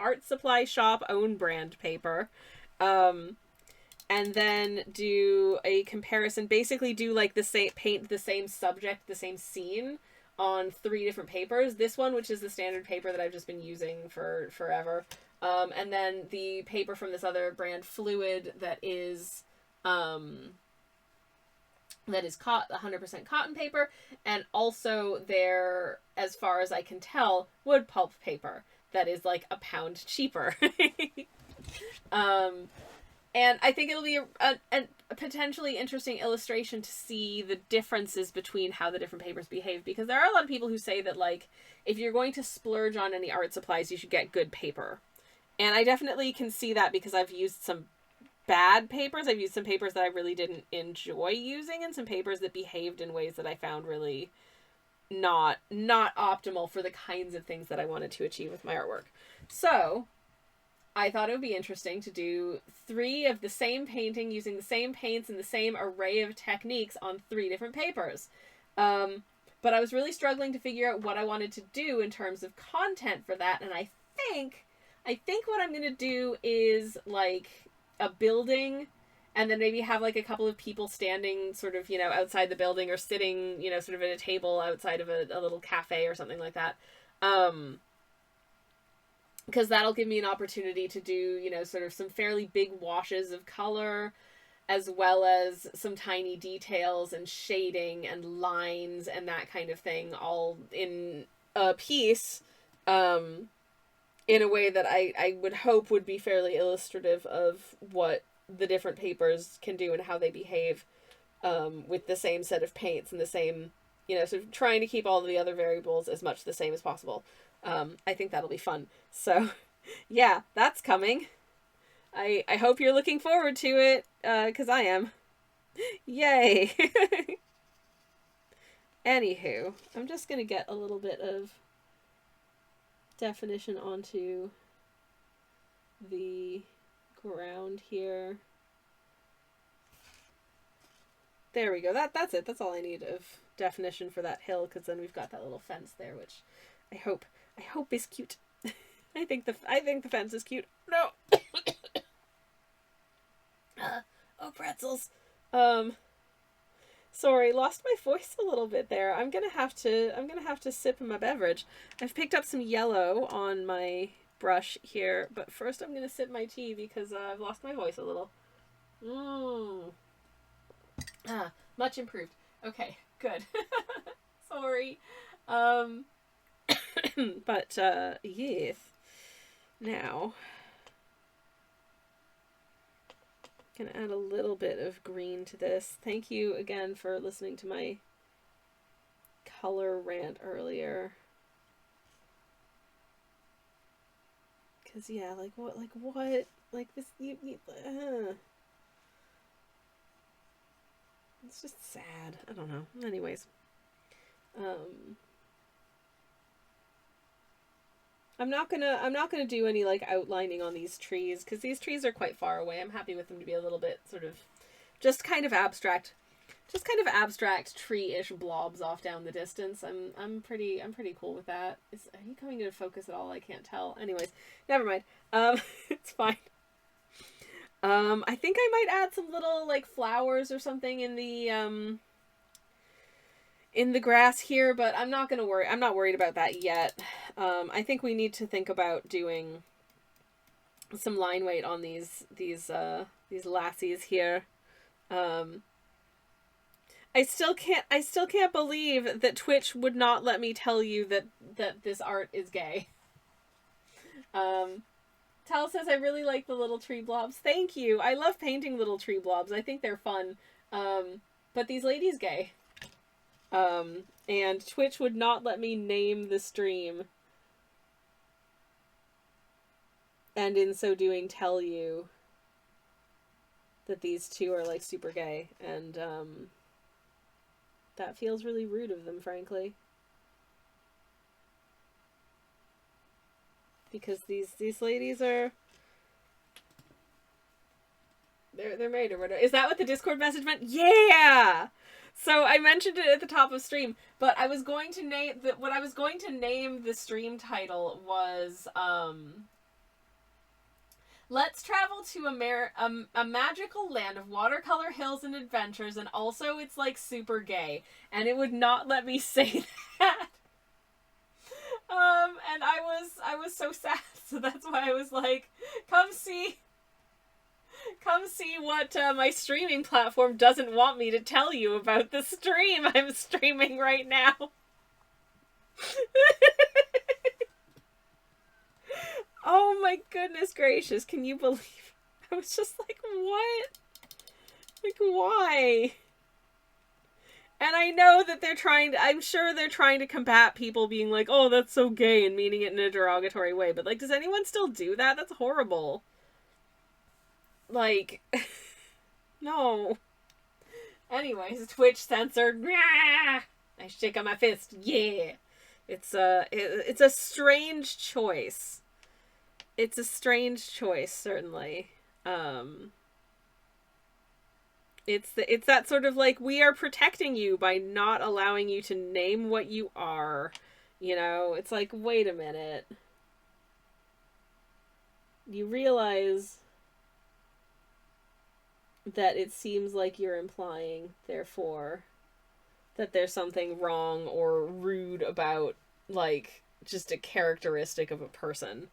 Art Supply Shop own brand paper. And then do a comparison, basically do like the same, paint the same subject, the same scene on 3 different papers. This one, which is the standard paper that I've just been using for forever. And then the paper from this other brand, Fluid, that is 100% cotton paper, and also their, as far as I can tell, wood pulp paper that is like a pound cheaper. And I think it'll be a potentially interesting illustration to see the differences between how the different papers behave, because there are a lot of people who say that, like, if you're going to splurge on any art supplies, you should get good paper. And I definitely can see that, because I've used some bad papers. I've used some papers that I really didn't enjoy using, and some papers that behaved in ways that I found really not optimal for the kinds of things that I wanted to achieve with my artwork. So I thought it would be interesting to do 3 of the same painting using the same paints and the same array of techniques on 3 different papers. But I was really struggling to figure out what I wanted to do in terms of content for that, and I think what I'm going to do is like a building, and then maybe have like a couple of people standing sort of, you know, outside the building, or sitting, you know, sort of at a table outside of a little cafe or something like that. Because that'll give me an opportunity to do, you know, sort of some fairly big washes of color, as well as some tiny details and shading and lines and that kind of thing, all in a piece, in a way that I would hope would be fairly illustrative of what the different papers can do and how they behave, with the same set of paints and the same, you know, sort of trying to keep all of the other variables as much the same as possible. I think that'll be fun. So, yeah, that's coming. I hope you're looking forward to it, because I am. Yay! Anywho, I'm just going to get a little bit of definition onto the ground here. There we go. That's it. That's all I need of definition for that hill, because then we've got that little fence there, which I hope is cute. I think the fence is cute. No. Oh, pretzels. Sorry, lost my voice a little bit there. I'm gonna have to sip my beverage. I've picked up some yellow on my brush here, but first I'm gonna sip my tea because I've lost my voice a little. Mmm. Much improved. Okay, good. Sorry. But yes. Now, gonna add a little bit of green to this. Thank you again for listening to my color rant earlier. Cause yeah, like what, like this, it's just sad. I don't know. Anyways, I'm not gonna do any like outlining on these trees because these trees are quite far away. I'm happy with them to be a little bit sort of just kind of abstract tree-ish blobs off down the distance. I'm pretty cool with that. Are you coming into focus at all? I can't tell. Anyways, never mind. It's fine. I think I might add some little like flowers or something in the grass here, but I'm not gonna worry. I'm not worried about that yet. I think we need to think about doing some line weight on these lassies here. I still can't believe that Twitch would not let me tell you that this art is gay. Tal says, I really like the little tree blobs. Thank you. I love painting little tree blobs. I think they're fun. But these ladies gay. And Twitch would not let me name the stream. And in so doing tell you that these two are like super gay. And that feels really rude of them, frankly. Because these ladies are they're married or whatever. Is that what the Discord message meant? Yeah. So I mentioned it at the top of stream, but I was going to name what I was going to name the stream title was Let's travel to a magical land of watercolor hills and adventures, and also it's like super gay, and it would not let me say that. And I was so sad, so that's why I was like, come see what my streaming platform doesn't want me to tell you about the stream I'm streaming right now. Oh my goodness gracious, can you believe? I was just like, what? Like, why? And I know that I'm sure they're trying to combat people being like, oh, that's so gay, and meaning it in a derogatory way. But, like, does anyone still do that? That's horrible. Like, no. Anyways, Twitch censored. I shake on my fist. Yeah. It's a strange choice. It's a strange choice, certainly. It's that sort of like, we are protecting you by not allowing you to name what you are. You know, it's like, wait a minute. You realize that it seems like you're implying, therefore, that there's something wrong or rude about, like, just a characteristic of a person.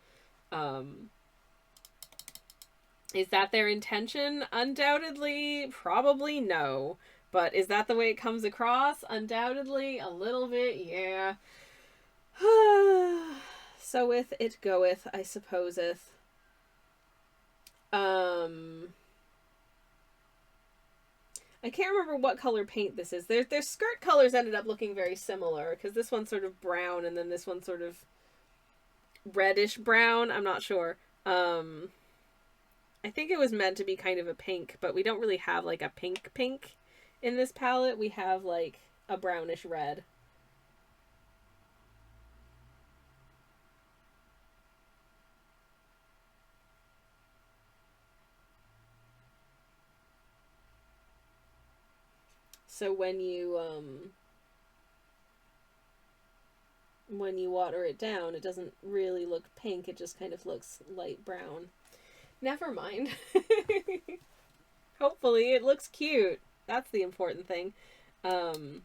Is that their intention? Undoubtedly, probably no. But is that the way it comes across? Undoubtedly, a little bit, yeah. So with it goeth, I supposeth. I can't remember what color paint this is. Their skirt colors ended up looking very similar, because this one's sort of brown, and then this one's sort of reddish brown. I'm not sure. I think it was meant to be kind of a pink, but we don't really have like a pink in this palette. We have like a brownish red. So when when you water it down, it doesn't really look pink. It just kind of looks light brown. Never mind. Hopefully it looks cute. That's the important thing. Okay,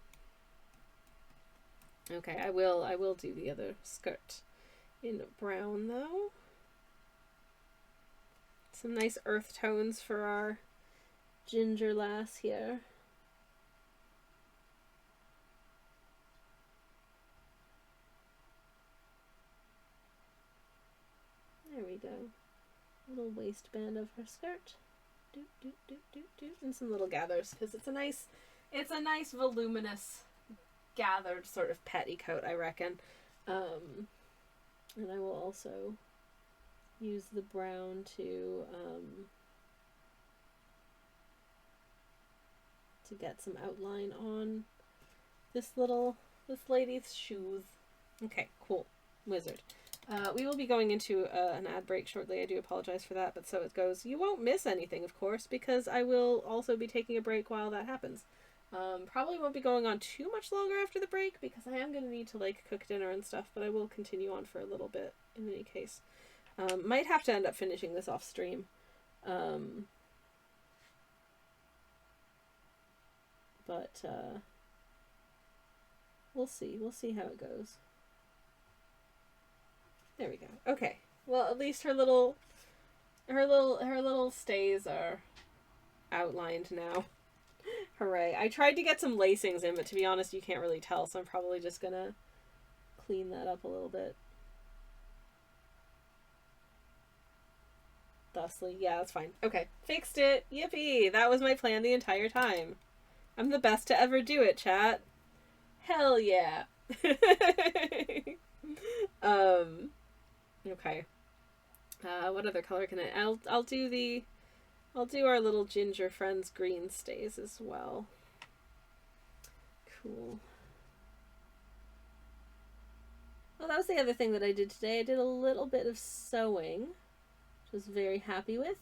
I will do the other skirt in brown though. Some nice earth tones for our ginger lass here. There we go. Little waistband of her skirt. Doot, doot, doot, doot, doot. And some little gathers, because it's a nice voluminous gathered sort of petticoat, I reckon. And I will also use the brown to get some outline on this lady's shoes. Okay, cool. Wizard. We will be going into an ad break shortly. I do apologize for that, but so it goes. You won't miss anything, of course, because I will also be taking a break while that happens. Probably won't be going on too much longer after the break, because I am going to need to, like, cook dinner and stuff, but I will continue on for a little bit, in any case. Might have to end up finishing this off stream. But we'll see. We'll see how it goes. There we go. Okay. Well, at least her little stays are outlined now. Hooray. I tried to get some lacings in, but to be honest, you can't really tell, so I'm probably just gonna clean that up a little bit. Thusly. Yeah, that's fine. Okay. Fixed it. Yippee! That was my plan the entire time. I'm the best to ever do it, chat. Hell yeah. Okay. What other color can I'll do our little ginger friends green stays as well. Cool. Well, that was the other thing that I did today. I did a little bit of sewing, which I was very happy with.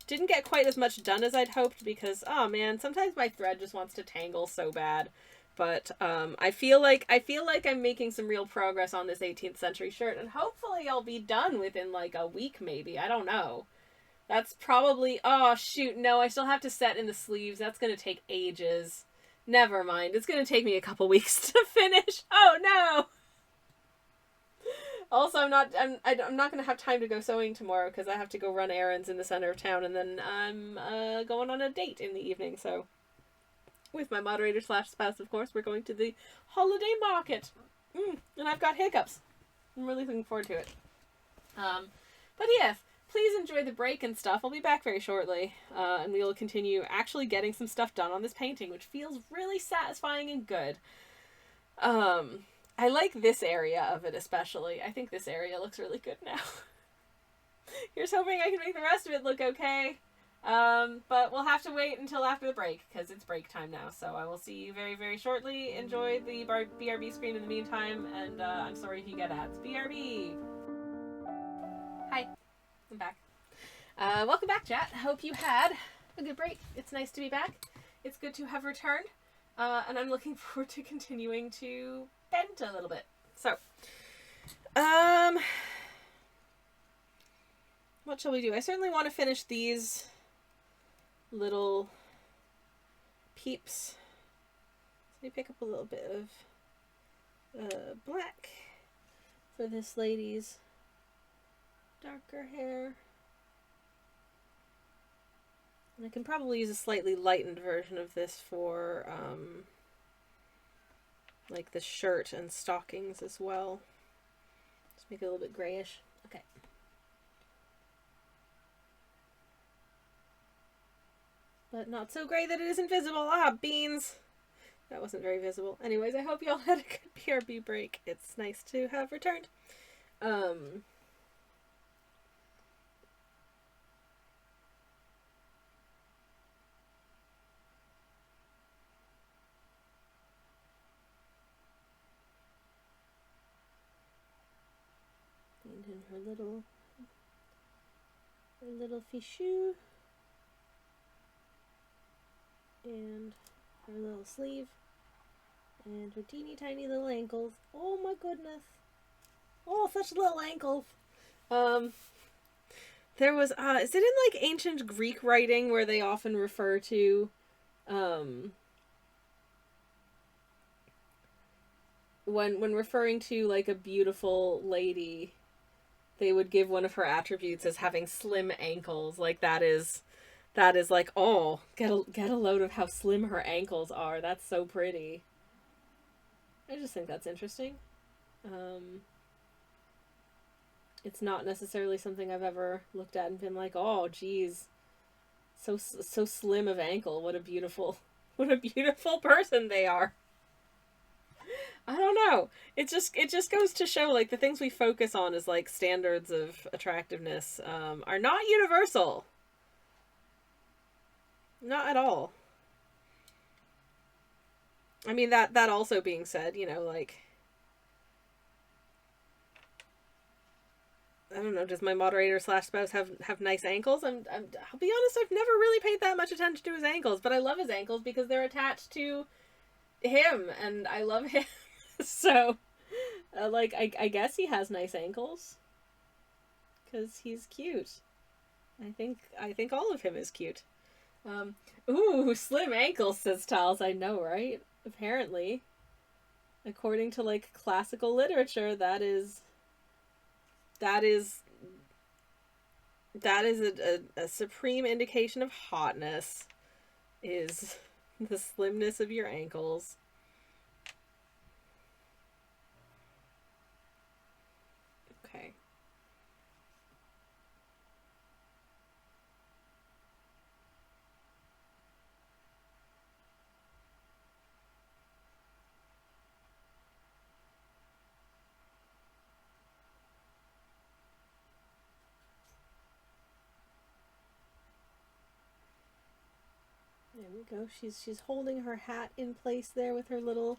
Didn't get quite as much done as I'd hoped because, oh man, sometimes my thread just wants to tangle so bad. But I feel like I'm making some real progress on this 18th century shirt, and hopefully I'll be done within like a week maybe. I don't know. That's probably, oh shoot, no, I still have to set in the sleeves. That's going to take ages. Never mind. It's going to take me a couple weeks to finish. Oh no. Also, I'm not going to have time to go sewing tomorrow because I have to go run errands in the center of town, and then I'm going on a date in the evening, so with my moderator / spouse, of course, we're going to the holiday market. And I've got hiccups. I'm really looking forward to it. But yes, please enjoy the break and stuff. I'll be back very shortly, and we will continue actually getting some stuff done on this painting, which feels really satisfying and good. I like this area of it especially. I think this area looks really good now. Here's hoping I can make the rest of it look okay. But we'll have to wait until after the break, because it's break time now. So I will see you very, very shortly. Enjoy the BRB screen in the meantime, and I'm sorry if you get ads. BRB! Hi. I'm back. Welcome back, chat. Hope you had a good break. It's nice to be back. It's good to have returned. And I'm looking forward to continuing to bend a little bit. So, what shall we do? I certainly want to finish these little peeps. So let me pick up a little bit of black for this lady's darker hair. And I can probably use a slightly lightened version of this for like the shirt and stockings as well. Just make it a little bit grayish. Okay. But not so gray that it isn't visible. Ah, beans! That wasn't very visible. Anyways, I hope y'all had a good BRB break. It's nice to have returned. And in her little fichu. And her little sleeve. And her teeny tiny little ankles. Oh my goodness. Oh, such little ankles. Um, there was, is it in like ancient Greek writing where they often refer to, um, when referring to like a beautiful lady, they would give one of her attributes as having slim ankles. Like that is like, oh, get a load of how slim her ankles are. That's so pretty. I just think that's interesting. Um, it's not necessarily something I've ever looked at and been like, oh, geez, so slim of ankle. What a beautiful person they are. I don't know. It just goes to show like the things we focus on as like standards of attractiveness are not universal. Not at all. I mean that also being said, you know, like I don't know, does my moderator slash spouse have nice ankles? I'll be honest, I've never really paid that much attention to his ankles, but I love his ankles because they're attached to him, and I love him. So, like, I guess he has nice ankles because he's cute. I think all of him is cute. Um, ooh, slim ankles, says Tiles. I know, right? Apparently, according to like classical literature, that is that is a supreme indication of hotness. Is the slimness of your ankles. Okay. There we go. She's holding her hat in place there with her little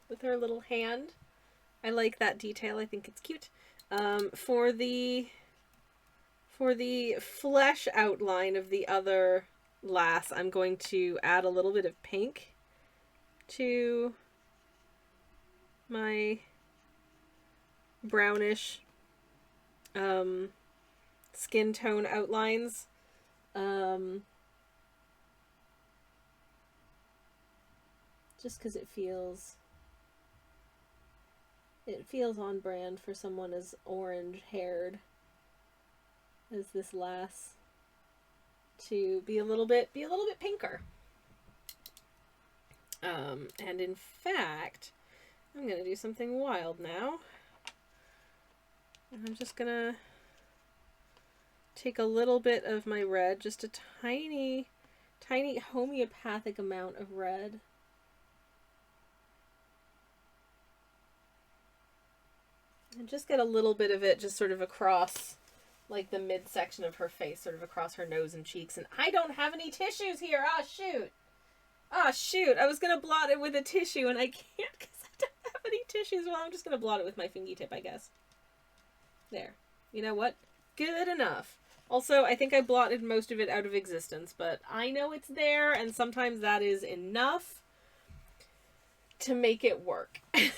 hand. I like that detail. I think it's cute. For the flesh outline of the other lass, I'm going to add a little bit of pink to my brownish skin tone outlines. Just because it feels on brand for someone as orange haired as this lass to be a little bit pinker. And in fact, I'm gonna do something wild now. And I'm just gonna take a little bit of my red, just a tiny homeopathic amount of red. And just get a little bit of it just sort of across like the midsection of her face, sort of across her nose and cheeks. And I don't have any tissues here. Ah, shoot. Ah, shoot. I was going to blot it with a tissue and I can't because I don't have any tissues. Well, I'm just going to blot it with my fingy tip, I guess. There. You know what? Good enough. Also, I think I blotted most of it out of existence, but I know it's there, and sometimes that is enough to make it work. Anyways.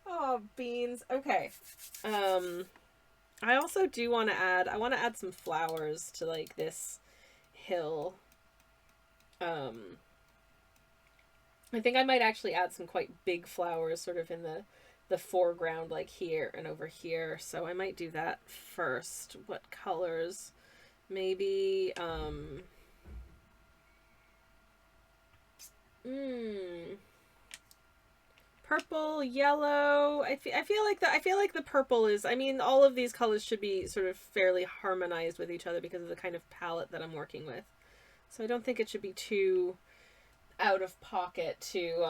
Oh, beans. Okay. I also do want to add some flowers to like this hill. I think I might actually add some quite big flowers sort of in the foreground, like here and over here. So I might do that first. What colors? Maybe, purple, yellow. I feel like the purple is, I mean, all of these colors should be sort of fairly harmonized with each other because of the kind of palette that I'm working with. So I don't think it should be too out of pocket to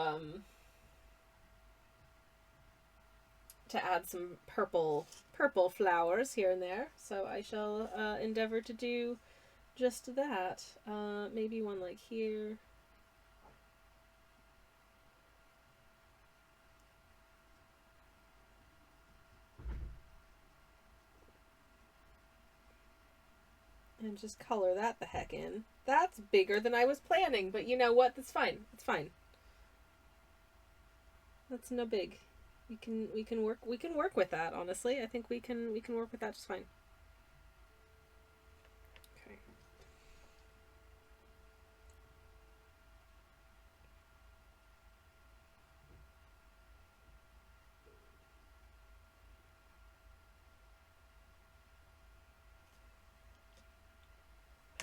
add some purple flowers here and there. So I shall endeavor to do just that. Maybe one like here. And just color that the heck in. That's bigger than I was planning, but you know what? That's fine. It's fine. That's no big. We can work with that, honestly. I think we can work with that just fine. Okay.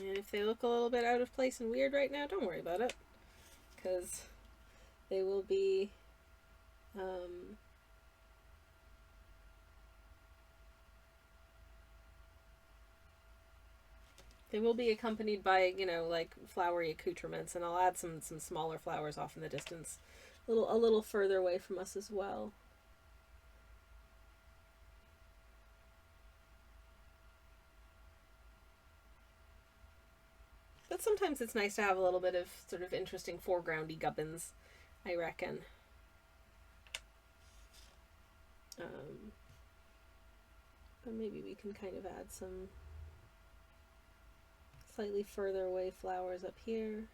And if they look a little bit out of place and weird right now, don't worry about it. Because they will be they will be accompanied by, you know, like flowery accoutrements, and I'll add some smaller flowers off in the distance, a little further away from us as well. But sometimes it's nice to have a little bit of sort of interesting foregroundy gubbins, I reckon. But maybe we can kind of add some slightly further away flowers up here.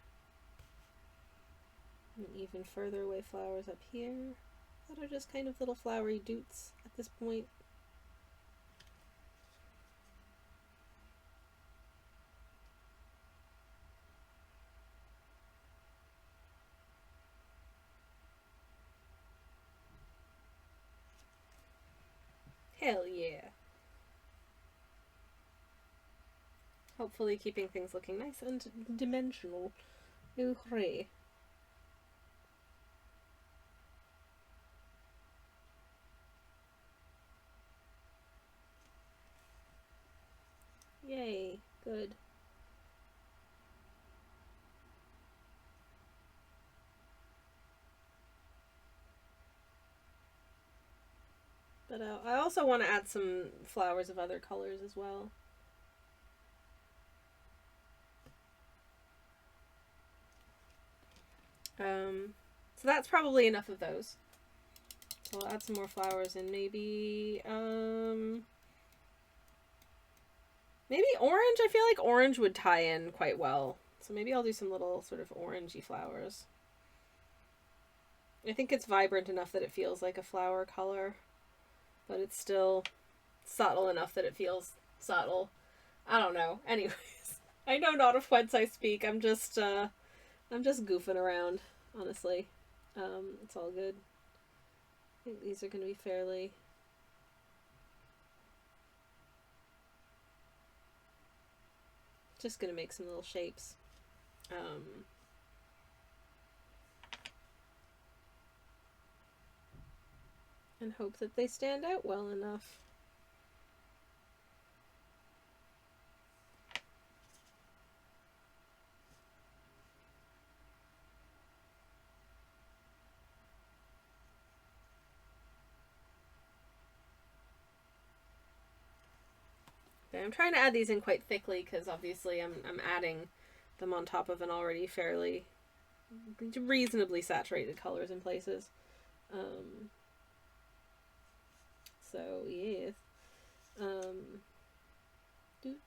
And even further away flowers up here. That are just kind of little flowery doots at this point. Hell yeah. Hopefully keeping things looking nice and dimensional. Ooh, hooray. Yay, good. But I also want to add some flowers of other colors as well. So that's probably enough of those. So I'll add some more flowers and maybe orange. I feel like orange would tie in quite well. So maybe I'll do some little sort of orangey flowers. I think it's vibrant enough that it feels like a flower color, but it's still subtle enough that it feels subtle. I don't know. Anyways, I know not of whence I speak. I'm just goofing around, honestly. It's all good. I think these are going to be fairly... Just going to make some little shapes. And hope that they stand out well enough. I'm trying to add these in quite thickly because obviously I'm adding them on top of an already fairly reasonably saturated colors in places. So yes. Doot.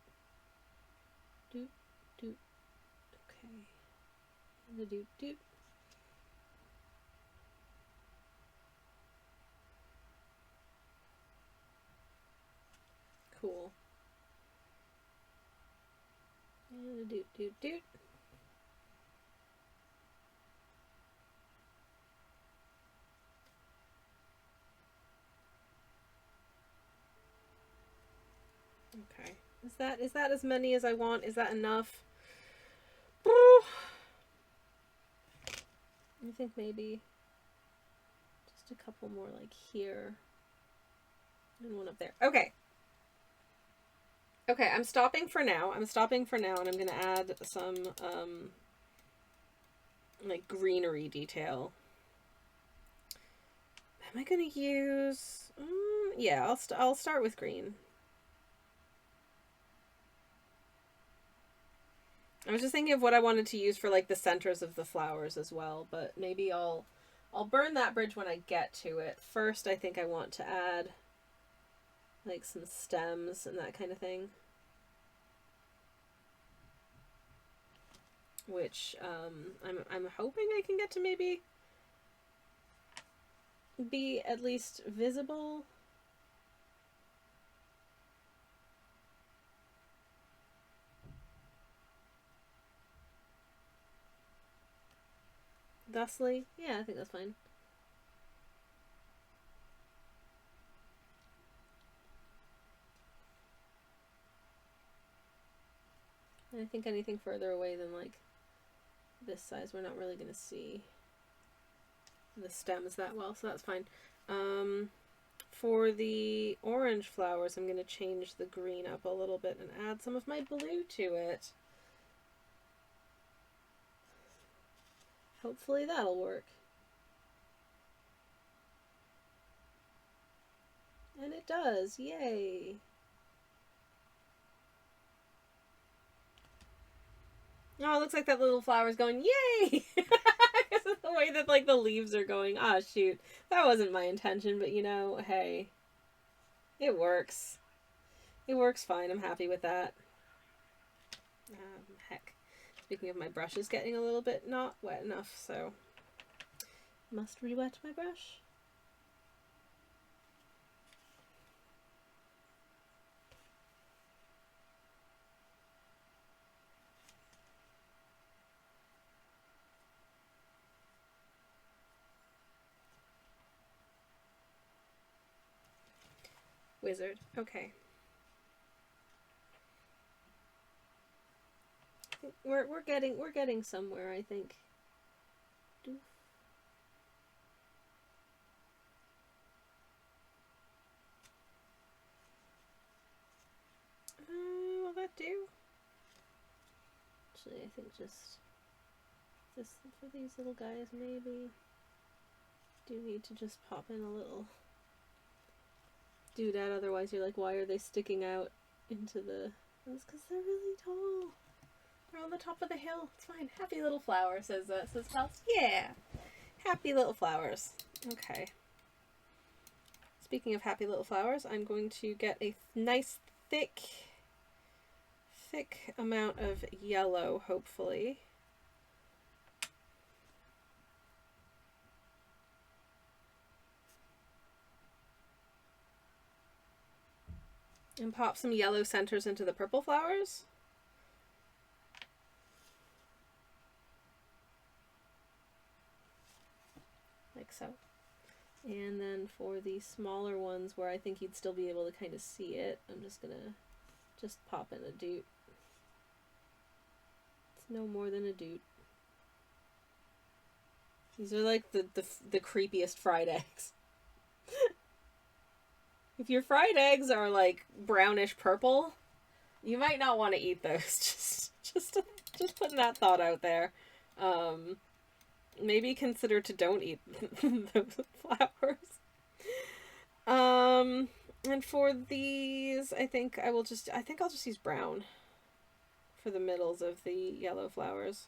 Doot. Doot. Okay. The doot doot. Cool. And a doot doot doot. Okay. Is that as many as I want? Is that enough? I think maybe just a couple more like here. And one up there. Okay. Okay, I'm stopping for now. And I'm gonna add some like greenery detail. Am I gonna use? Yeah, I'll start with green. I was just thinking of what I wanted to use for like the centers of the flowers as well, but maybe I'll burn that bridge when I get to it. First, I think I want to add like some stems and that kind of thing. Which I'm hoping I can get to maybe be at least visible. Thusly? Yeah, I think that's fine. And I think anything further away than like this size, we're not really going to see the stems that well, so that's fine. For the orange flowers, I'm going to change the green up a little bit and add some of my blue to it. Hopefully that'll work. And it does, yay! Oh, it looks like that little flower's going, yay! Because of the way that, like, the leaves are going. Ah, shoot. That wasn't my intention, but, you know, hey. It works. It works fine. I'm happy with that. Heck. Speaking of, my brush is getting a little bit not wet enough, so must re-wet my brush. Wizard. Okay. We're getting somewhere, I think. Will that do? Actually, I think just this for these little guys maybe. Do need to just pop in a little doodad, otherwise you're like, why are they sticking out into the... It's because they're really tall. They're on the top of the hill. It's fine. Happy little flower, says Pels. Yeah! Happy little flowers. Okay. Speaking of happy little flowers, I'm going to get a nice thick amount of yellow, hopefully. And pop some yellow centers into the purple flowers. Like so. And then for the smaller ones where I think you'd still be able to kind of see it, I'm just gonna pop in a doot. It's no more than a doot. These are like the creepiest fried eggs. If your fried eggs are like brownish purple, you might not want to eat those. Just putting that thought out there. Maybe consider to don't eat those flowers. And for these, I think I'll just use brown for the middles of the yellow flowers.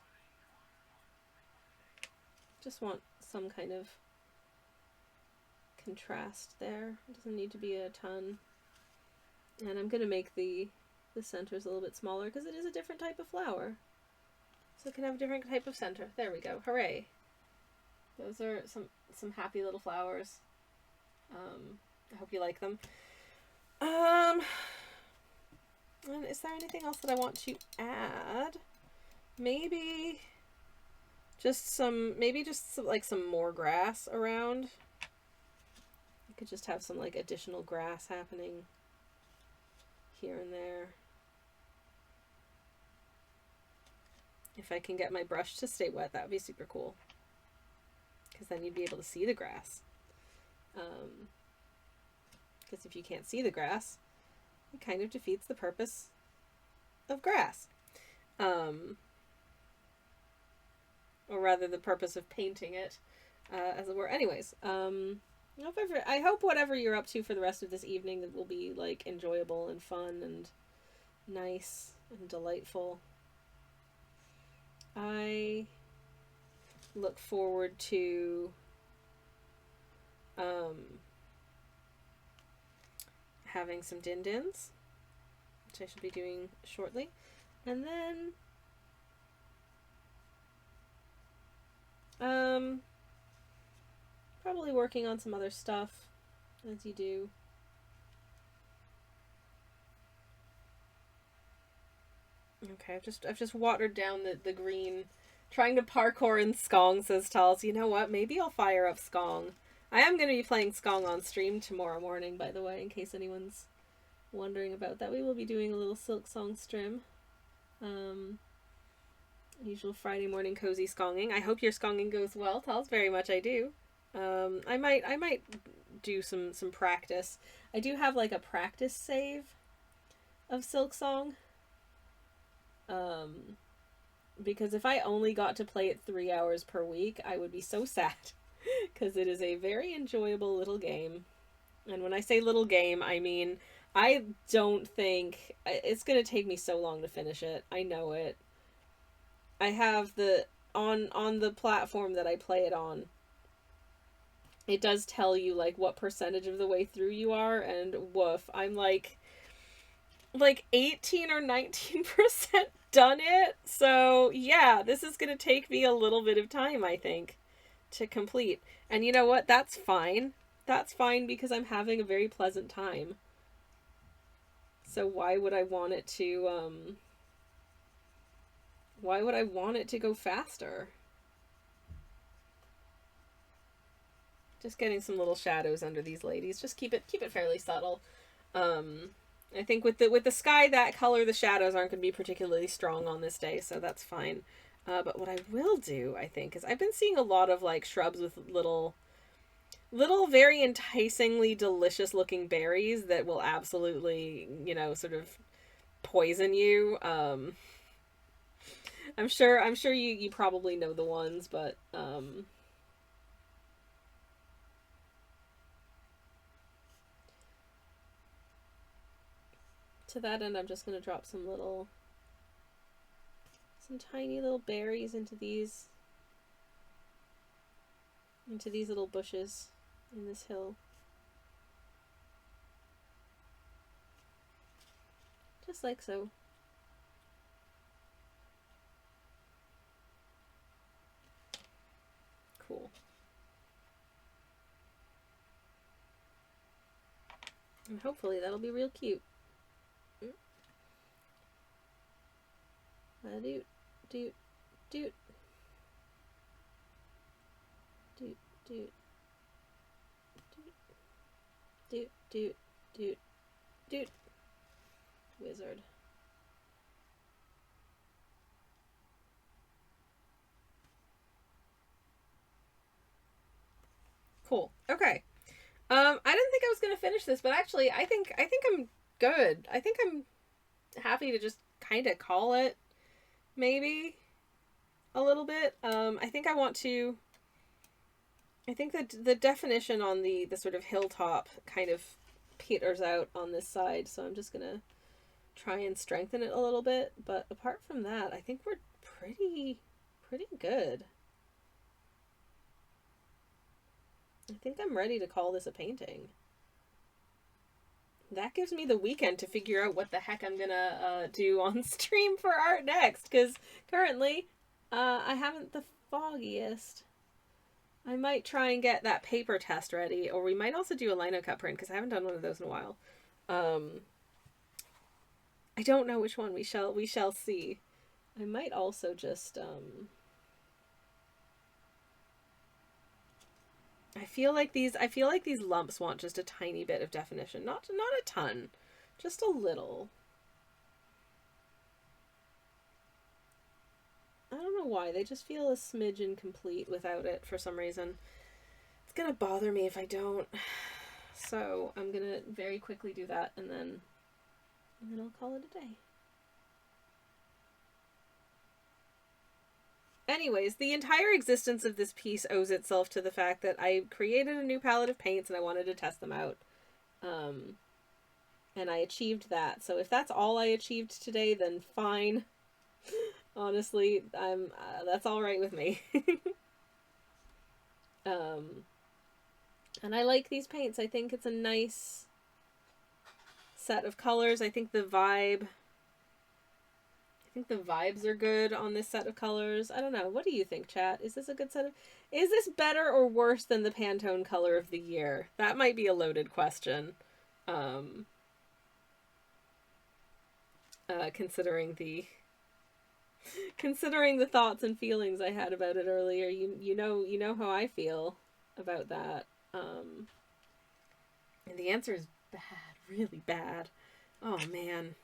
Just want some kind of contrast there. It doesn't need to be a ton. And I'm going to make the centers a little bit smaller because it is a different type of flower. So it can have a different type of center. There we go. Hooray. Those are some happy little flowers. I hope you like them. And is there anything else that I want to add? Maybe just some more grass around. You could just have some like additional grass happening here and there. If I can get my brush to stay wet, that would be super cool. Because then you'd be able to see the grass. Because if you can't see the grass, it kind of defeats the purpose of grass. Or rather, the purpose of painting it, as it were. Anyways, I hope whatever you're up to for the rest of this evening will be like enjoyable and fun and nice and delightful. I look forward to having some din-dins, which I should be doing shortly, and then Probably working on some other stuff, as you do. Okay, I've just watered down the green. Trying to parkour in Skong, says Talls. You know what? Maybe I'll fire up Skong. I am going to be playing Skong on stream tomorrow morning, by the way, in case anyone's wondering about that. We will be doing a little Silk Song stream. Usual Friday morning cozy skonging. I hope your skonging goes well, Talls. Very much I do. I might do some practice. I do have like a practice save of Silk Song. Because if I only got to play it 3 hours per week, I would be so sad. Because it is a very enjoyable little game. And when I say little game, I mean, I don't think it's going to take me so long to finish it. I know it. I have the on the platform that I play it on. It does tell you like what percentage of the way through you are, and woof, I'm like 18 or 19% done it. So yeah, this is going to take me a little bit of time, I think, to complete. And you know what? That's fine. That's fine because I'm having a very pleasant time. So why would I want it to go faster? Just getting some little shadows under these ladies. Just keep it fairly subtle. I think with the sky that color, the shadows aren't going to be particularly strong on this day, so that's fine. But what I will do, I think, is I've been seeing a lot of like shrubs with little very enticingly delicious looking berries that will absolutely, you know, sort of poison you. I'm sure you probably know the ones, but to that end, I'm just going to drop some tiny little berries into these little bushes in this hill. Just like so. Cool. And hopefully that'll be real cute. Doot, doot, doot. Doot, doot. Doot, doot, doot, doot. Wizard. Cool. Okay. I didn't think I was gonna finish this, but actually, I think I'm good. I think I'm happy to just kind of call it, maybe, a little bit. I think I want to. I think that the definition on the sort of hilltop kind of peters out on this side, so I'm just gonna try and strengthen it a little bit. But apart from that, I think we're pretty good. I think I'm ready to call this a painting. That gives me the weekend to figure out what the heck I'm gonna do on stream for art next, because currently I haven't the foggiest. I might try and get that paper test ready, or we might also do a lino cut print, because I haven't done one of those in a while. I don't know which one. We shall see. I might also just I feel like these lumps want just a tiny bit of definition. Not a ton. Just a little. I don't know why. They just feel a smidge incomplete without it for some reason. It's gonna bother me if I don't. So I'm gonna very quickly do that and then I'll call it a day. Anyways, the entire existence of this piece owes itself to the fact that I created a new palette of paints and I wanted to test them out. And I achieved that. So if that's all I achieved today, then fine. Honestly, that's all right with me. And I like these paints. I think it's a nice set of colors. I think the vibe think the vibes are good on this set of colors. I don't know. What do you think, chat? Is this a good set of... Is this better or worse than the Pantone color of the year? That might be a loaded question. Considering the thoughts and feelings I had about it earlier. You know how I feel about that. And the answer is bad, really bad. Oh man.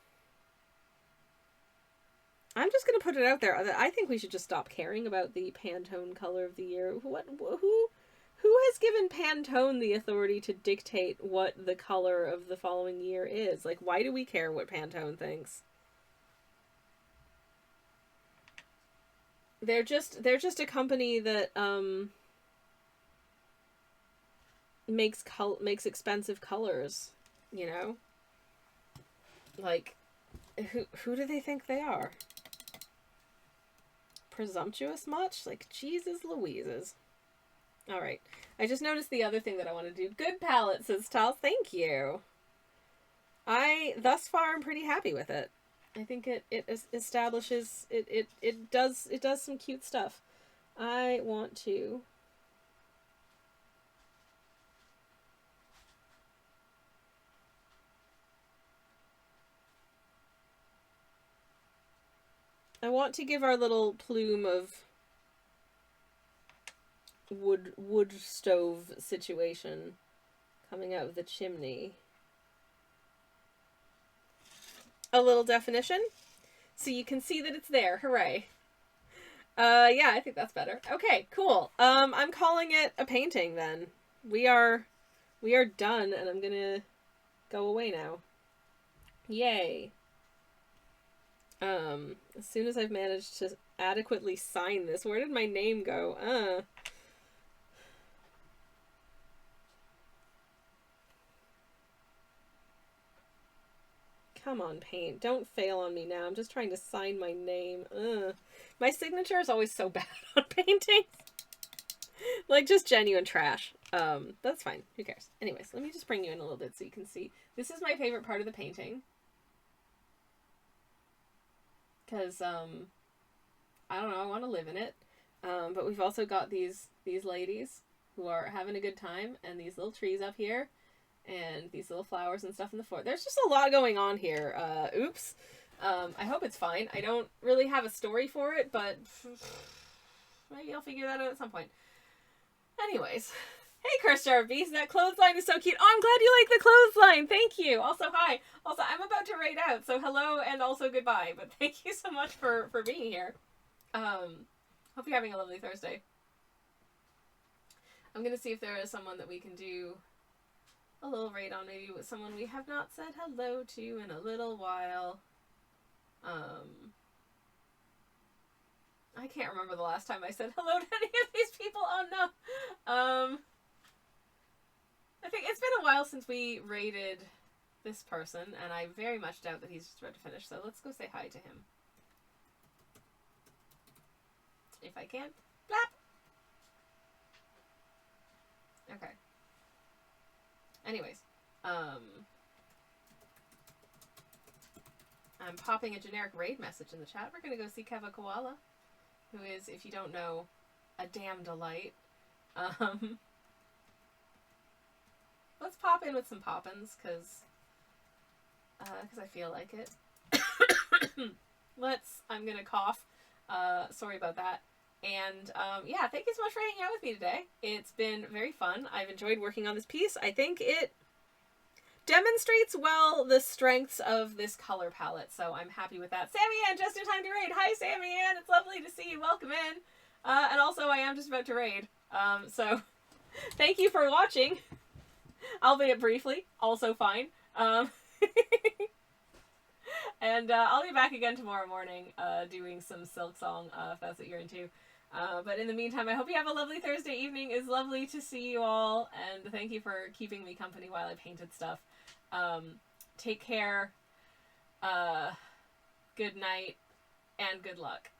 I'm just gonna put it out there. I think we should just stop caring about the Pantone color of the year. Who has given Pantone the authority to dictate what the color of the following year is? Like, why do we care what Pantone thinks? They're just a company that makes expensive colors, you know? Like, who do they think they are? Presumptuous much? Like, Jesus Louises. Alright. I just noticed the other thing that I want to do. Good palette, says Tal. Thank you. Thus far, I'm pretty happy with it. I think it establishes... It does some cute stuff. I want to... give our little plume of wood stove situation coming out of the chimney a little definition, so you can see that it's there. Hooray. Yeah, I think that's better. Okay, cool. I'm calling it a painting then. We are done, and I'm gonna go away now. Yay. As soon as I've managed to adequately sign this, where did my name go? Come on, paint. Don't fail on me now. I'm just trying to sign my name. My signature is always so bad on paintings. Like, just genuine trash. That's fine. Who cares? Anyways, let me just bring you in a little bit so you can see. This is my favorite part of the painting. Because, I don't know, I want to live in it. But we've also got these ladies who are having a good time, and these little trees up here, and these little flowers and stuff in the floor. There's just a lot going on here. Oops. I hope it's fine. I don't really have a story for it, but maybe I'll figure that out at some point. Anyways. Hey, Chris Jarvis, that clothesline is so cute. Oh, I'm glad you like the clothesline. Thank you. Also, hi. Also, I'm about to raid out, so hello and also goodbye. But thank you so much for being here. Hope you're having a lovely Thursday. I'm going to see if there is someone that we can do a little raid on, maybe with someone we have not said hello to in a little while. I can't remember the last time I said hello to any of these people. Oh, no. I think it's been a while since we raided this person, and I very much doubt that he's just about to finish, so let's go say hi to him. If I can. Blap! Okay. Anyways, I'm popping a generic raid message in the chat. We're gonna go see Keva Koala, who is, if you don't know, a damn delight. Let's pop in with some poppins, because I feel like it. I'm gonna cough. Sorry about that. And, yeah, thank you so much for hanging out with me today. It's been very fun. I've enjoyed working on this piece. I think it demonstrates well the strengths of this color palette, so I'm happy with that. Sammy Ann, just in time to raid. Hi, Sammy Ann. It's lovely to see you. Welcome in. And also, I am just about to raid. So, thank you for watching. Albeit briefly. Also fine. And I'll be back again tomorrow morning doing some Silk Song, if that's what you're into. But in the meantime, I hope you have a lovely Thursday evening. It's lovely to see you all, and thank you for keeping me company while I painted stuff. Take care, good night, and good luck.